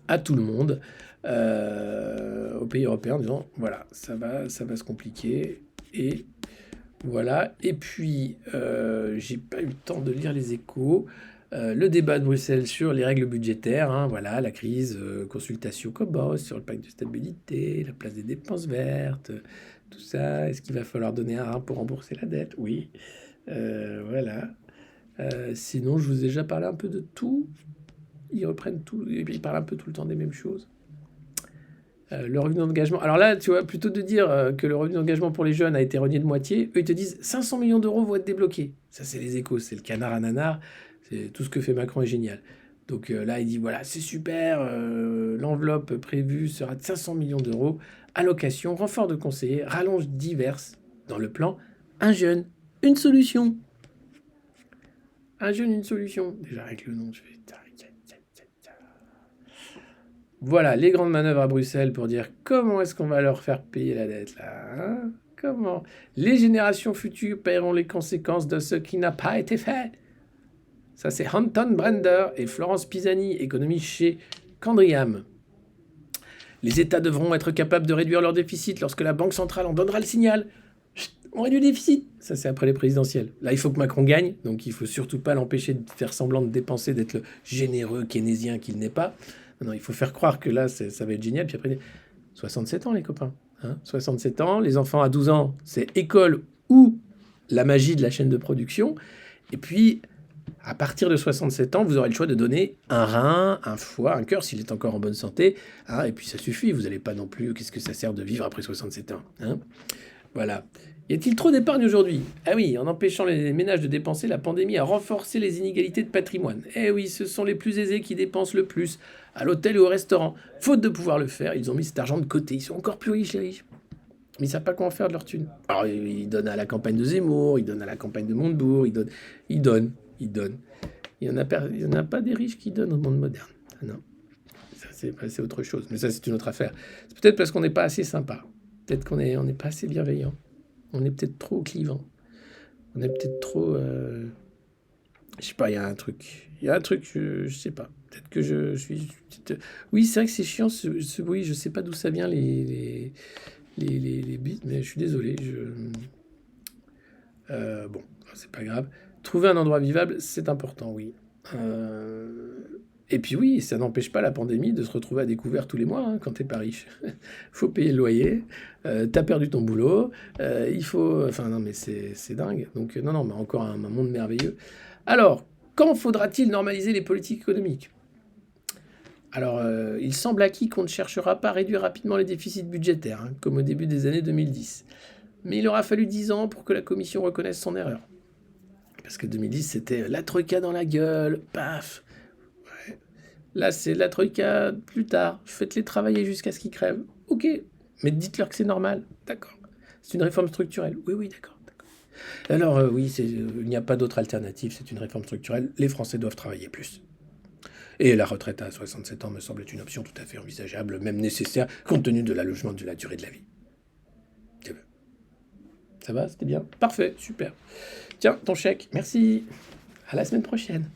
à tout le monde, aux pays européens, en disant voilà, ça va se compliquer. Et voilà. Et puis, j'ai pas eu le temps de lire les Échos. Le débat de Bruxelles sur les règles budgétaires, hein, voilà, la crise, consultation Cobos sur le pacte de stabilité, la place des dépenses vertes, tout ça. Est-ce qu'il va falloir donner un rein pour rembourser la dette? Oui. Voilà. Sinon, je vous ai déjà parlé un peu de tout. Ils reprennent tout, et puis ils parlent un peu tout le temps des mêmes choses. Le revenu d'engagement. Alors là, tu vois, plutôt de dire que le revenu d'engagement pour les jeunes a été renié de moitié, eux, ils te disent 500 millions d'euros vont être débloqués. Ça, c'est les Échos, c'est le canard à nanar. C'est tout ce que fait Macron est génial. Donc là, il dit voilà, c'est super, l'enveloppe prévue sera de 500 millions d'euros. Allocation, renfort de conseillers, rallonge diverses dans le plan. Un jeune, une solution. Un jeune, une solution. Déjà, avec le nom, je fais. Voilà, les grandes manœuvres à Bruxelles pour dire comment est-ce qu'on va leur faire payer la dette, là, hein? Comment? Les générations futures paieront les conséquences de ce qui n'a pas été fait. Ça, c'est Anton Brander et Florence Pisani, économiste chez Candriam. Les États devront être capables de réduire leur déficit lorsque la Banque centrale en donnera le signal. Chut, on réduit le déficit. Ça, c'est après les présidentielles. Là, il faut que Macron gagne, donc il ne faut surtout pas l'empêcher de faire semblant de dépenser, d'être le généreux keynésien qu'il n'est pas. Non, il faut faire croire que là, ça va être génial. Puis après, 67 ans, les copains. Hein, 67 ans, les enfants à 12 ans, c'est école ou la magie de la chaîne de production. Et puis, à partir de 67 ans, vous aurez le choix de donner un rein, un foie, un cœur, s'il est encore en bonne santé. Hein, et puis, ça suffit. Vous n'allez pas non plus... Qu'est-ce que ça sert de vivre après 67 ans, hein? Voilà. Y a-t-il trop d'épargne aujourd'hui? Ah oui, en empêchant les ménages de dépenser, la pandémie a renforcé les inégalités de patrimoine. Eh oui, ce sont les plus aisés qui dépensent le plus, à l'hôtel et au restaurant. Faute de pouvoir le faire, ils ont mis cet argent de côté. Ils sont encore plus riches, les riches. Mais ils ne savent pas comment faire de leur thune. Alors, ils donnent à la campagne de Zemmour, ils donnent à la campagne de Montebourg, ils donnent. Il n'y en a pas des riches qui donnent au monde moderne. Ah non, ça, c'est autre chose. Mais ça, c'est une autre affaire. C'est peut-être parce qu'on n'est pas assez sympa. Peut-être qu'on n'est pas assez bienveillant. On est peut-être trop clivant. On est peut-être trop... Je sais pas, il y a un truc. Je sais pas. Peut-être que je suis... Oui, c'est vrai que c'est chiant ce bruit. Je sais pas d'où ça vient les bits, mais je suis désolé. Bon, c'est pas grave. Trouver un endroit vivable, c'est important, oui. Et puis oui, ça n'empêche pas la pandémie de se retrouver à découvert tous les mois, hein, quand t'es pas riche. Faut payer le loyer, t'as perdu ton boulot, il faut... Enfin non, mais c'est dingue. Donc non, mais encore un monde merveilleux. Alors, quand faudra-t-il normaliser les politiques économiques? Alors, il semble acquis qu'on ne cherchera pas à réduire rapidement les déficits budgétaires, hein, comme au début des années 2010. Mais il aura fallu 10 ans pour que la Commission reconnaisse son erreur. Parce que 2010, c'était la troïka dans la gueule, paf. Ouais. Là, c'est la troïka plus tard. Faites-les travailler jusqu'à ce qu'ils crèvent. Ok, mais dites-leur que c'est normal. D'accord. C'est une réforme structurelle. Oui, d'accord. Alors, oui, il n'y a pas d'autre alternative. C'est une réforme structurelle. Les Français doivent travailler plus. Et la retraite à 67 ans me semble être une option tout à fait envisageable, même nécessaire, compte tenu de l'allongement de la durée de la vie. Ça va, c'était bien? Parfait, super. Tiens, ton chèque, merci. À la semaine prochaine.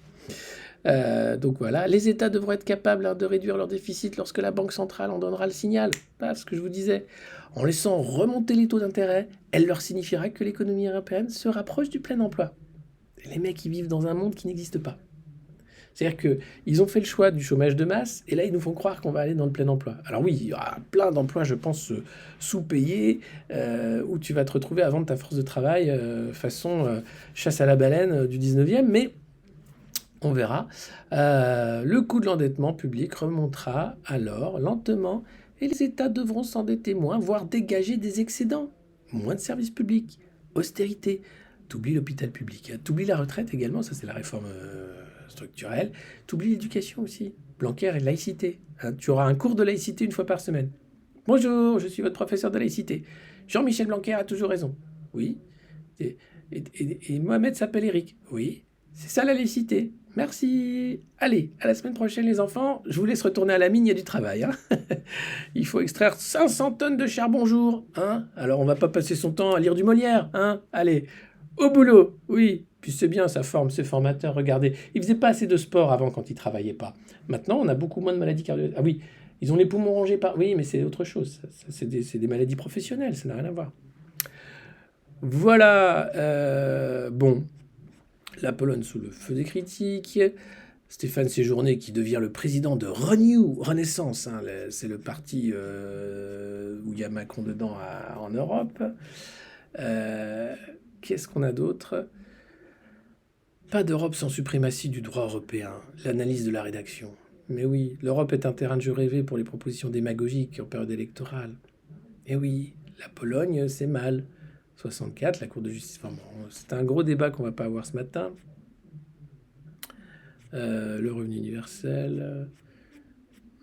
Donc voilà, les États devront être capables de réduire leur déficit lorsque la Banque centrale en donnera le signal. Ce que je vous disais. En laissant remonter les taux d'intérêt, elle leur signifiera que l'économie européenne se rapproche du plein emploi. Et les mecs, ils vivent dans un monde qui n'existe pas. C'est-à-dire qu'ils ont fait le choix du chômage de masse, et là, ils nous font croire qu'on va aller dans le plein emploi. Alors oui, il y aura plein d'emplois, je pense, sous-payés, où tu vas te retrouver à vendre ta force de travail, façon chasse à la baleine du 19e, mais on verra. Le coût de l'endettement public remontera alors lentement, et les États devront s'endetter moins, voire dégager des excédents. Moins de services publics, austérité. T'oublies l'hôpital public, hein. T'oublies la retraite également, ça c'est la réforme structurelle. T'oublies l'éducation aussi, Blanquer et laïcité. Hein. Tu auras un cours de laïcité une fois par semaine. Bonjour, je suis votre professeur de laïcité. Jean-Michel Blanquer a toujours raison. Oui. Et Mohamed s'appelle Eric. Oui. C'est ça la laïcité. Merci. Allez, à la semaine prochaine les enfants. Je vous laisse retourner à la mine, il y a du travail. Hein. Il faut extraire 500 tonnes de charbon jour. Hein. Alors on va pas passer son temps à lire du Molière. Hein. Allez, au boulot. Oui. Puis c'est bien, ça forme, c'est formateur. Regardez, ils faisaient pas assez de sport avant quand ils travaillaient pas. Maintenant, on a beaucoup moins de maladies cardiovasculaires. Ah oui, ils ont les poumons rongés par... Oui, mais c'est autre chose. C'est des maladies professionnelles, ça n'a rien à voir. Voilà. Bon. La Pologne sous le feu des critiques. Stéphane Séjourné qui devient le président de Renew, Renaissance. Hein, c'est le parti où il y a Macron dedans en Europe. Qu'est-ce qu'on a d'autre? Pas d'Europe sans suprématie du droit européen. L'analyse de la rédaction. Mais oui, l'Europe est un terrain de jeu rêvé pour les propositions démagogiques en période électorale. Et oui, la Pologne, c'est mal. 64, la Cour de justice. Enfin bon, c'est un gros débat qu'on va pas avoir ce matin. Le revenu universel.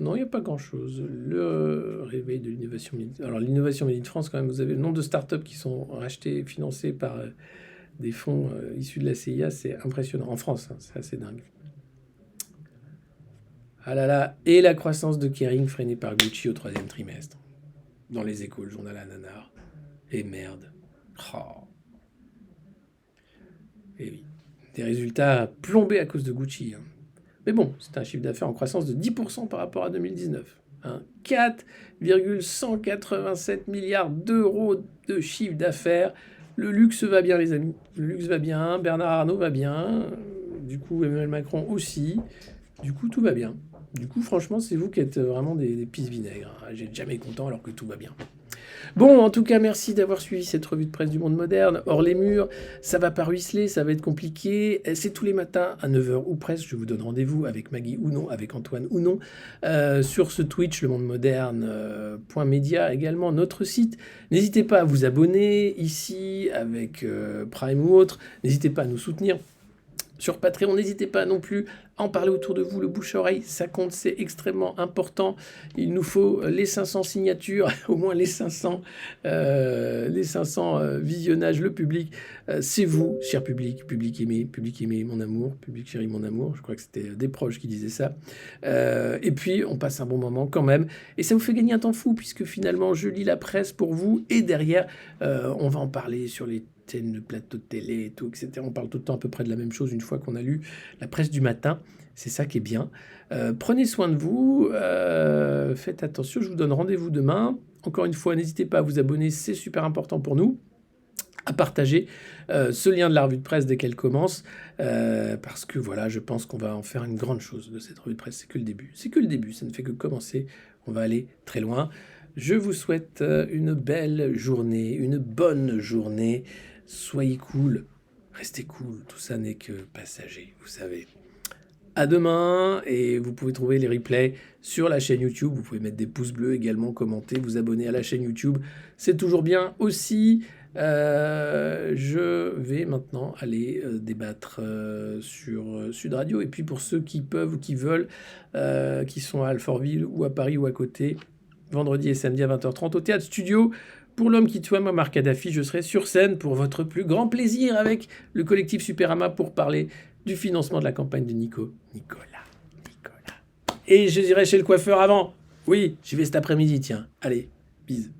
Non, il n'y a pas grand-chose. Le réveil de l'innovation made. Alors, l'innovation made in France, quand même, vous avez le nombre de startups qui sont rachetées, financées par des fonds issus de la CIA, c'est impressionnant. En France, hein, c'est assez dingue. Ah là là, et la croissance de Kering freinée par Gucci au 3e trimestre. Dans les Échos, le journal à nanar. Et merde. Oh. Et oui, des résultats plombés à cause de Gucci. Hein. Mais bon, c'est un chiffre d'affaires en croissance de 10% par rapport à 2019. Hein. 4,187 milliards d'euros de chiffre d'affaires. Le luxe va bien, les amis. Le luxe va bien, Bernard Arnault va bien, du coup Emmanuel Macron aussi. Du coup, tout va bien. Du coup, franchement, c'est vous qui êtes vraiment des pisse vinaigres. Hein. J'ai jamais content alors que tout va bien. Bon, en tout cas, merci d'avoir suivi cette revue de presse du monde moderne. Hors les murs, ça va pas ruisseler, ça va être compliqué. C'est tous les matins à 9h ou presque. Je vous donne rendez-vous avec Maggie ou non, avec Antoine ou non, sur ce Twitch, le monde moderne.media, également notre site. N'hésitez pas à vous abonner ici avec Prime ou autre. N'hésitez pas à nous soutenir. Sur Patreon, n'hésitez pas non plus à en parler autour de vous, le bouche-oreille, ça compte, c'est extrêmement important. Il nous faut les 500 signatures, au moins les 500 visionnages, le public. C'est vous, cher public aimé, mon amour, public chéri, mon amour. Je crois que c'était des proches qui disaient ça. Et puis, on passe un bon moment quand même. Et ça vous fait gagner un temps fou, puisque finalement, je lis la presse pour vous. Et derrière, on va en parler sur les de plateau de télé et tout, etc. On parle tout le temps à peu près de la même chose une fois qu'on a lu la presse du matin. C'est ça qui est bien. Prenez soin de vous. Faites attention. Je vous donne rendez-vous demain. Encore une fois, n'hésitez pas à vous abonner. C'est super important pour nous. À partager ce lien de la revue de presse dès qu'elle commence. Parce que voilà, je pense qu'on va en faire une grande chose de cette revue de presse. C'est que le début. C'est que le début. Ça ne fait que commencer. On va aller très loin. Je vous souhaite une belle journée, une bonne journée. Soyez cool, restez cool, tout ça n'est que passager, vous savez. À demain, et vous pouvez trouver les replays sur la chaîne YouTube. Vous pouvez mettre des pouces bleus également, commenter, vous abonner à la chaîne YouTube. C'est toujours bien aussi. Je vais maintenant aller débattre sur Sud Radio. Et puis pour ceux qui peuvent ou qui veulent, qui sont à Alfortville ou à Paris ou à côté, vendredi et samedi à 20h30 au Théâtre Studio. Pour l'homme qui tue Muammar Kadhafi, je serai sur scène pour votre plus grand plaisir avec le collectif Superama pour parler du financement de la campagne de Nicolas. Et je dirai chez le coiffeur avant. Oui, j'y vais cet après-midi, tiens. Allez, bise.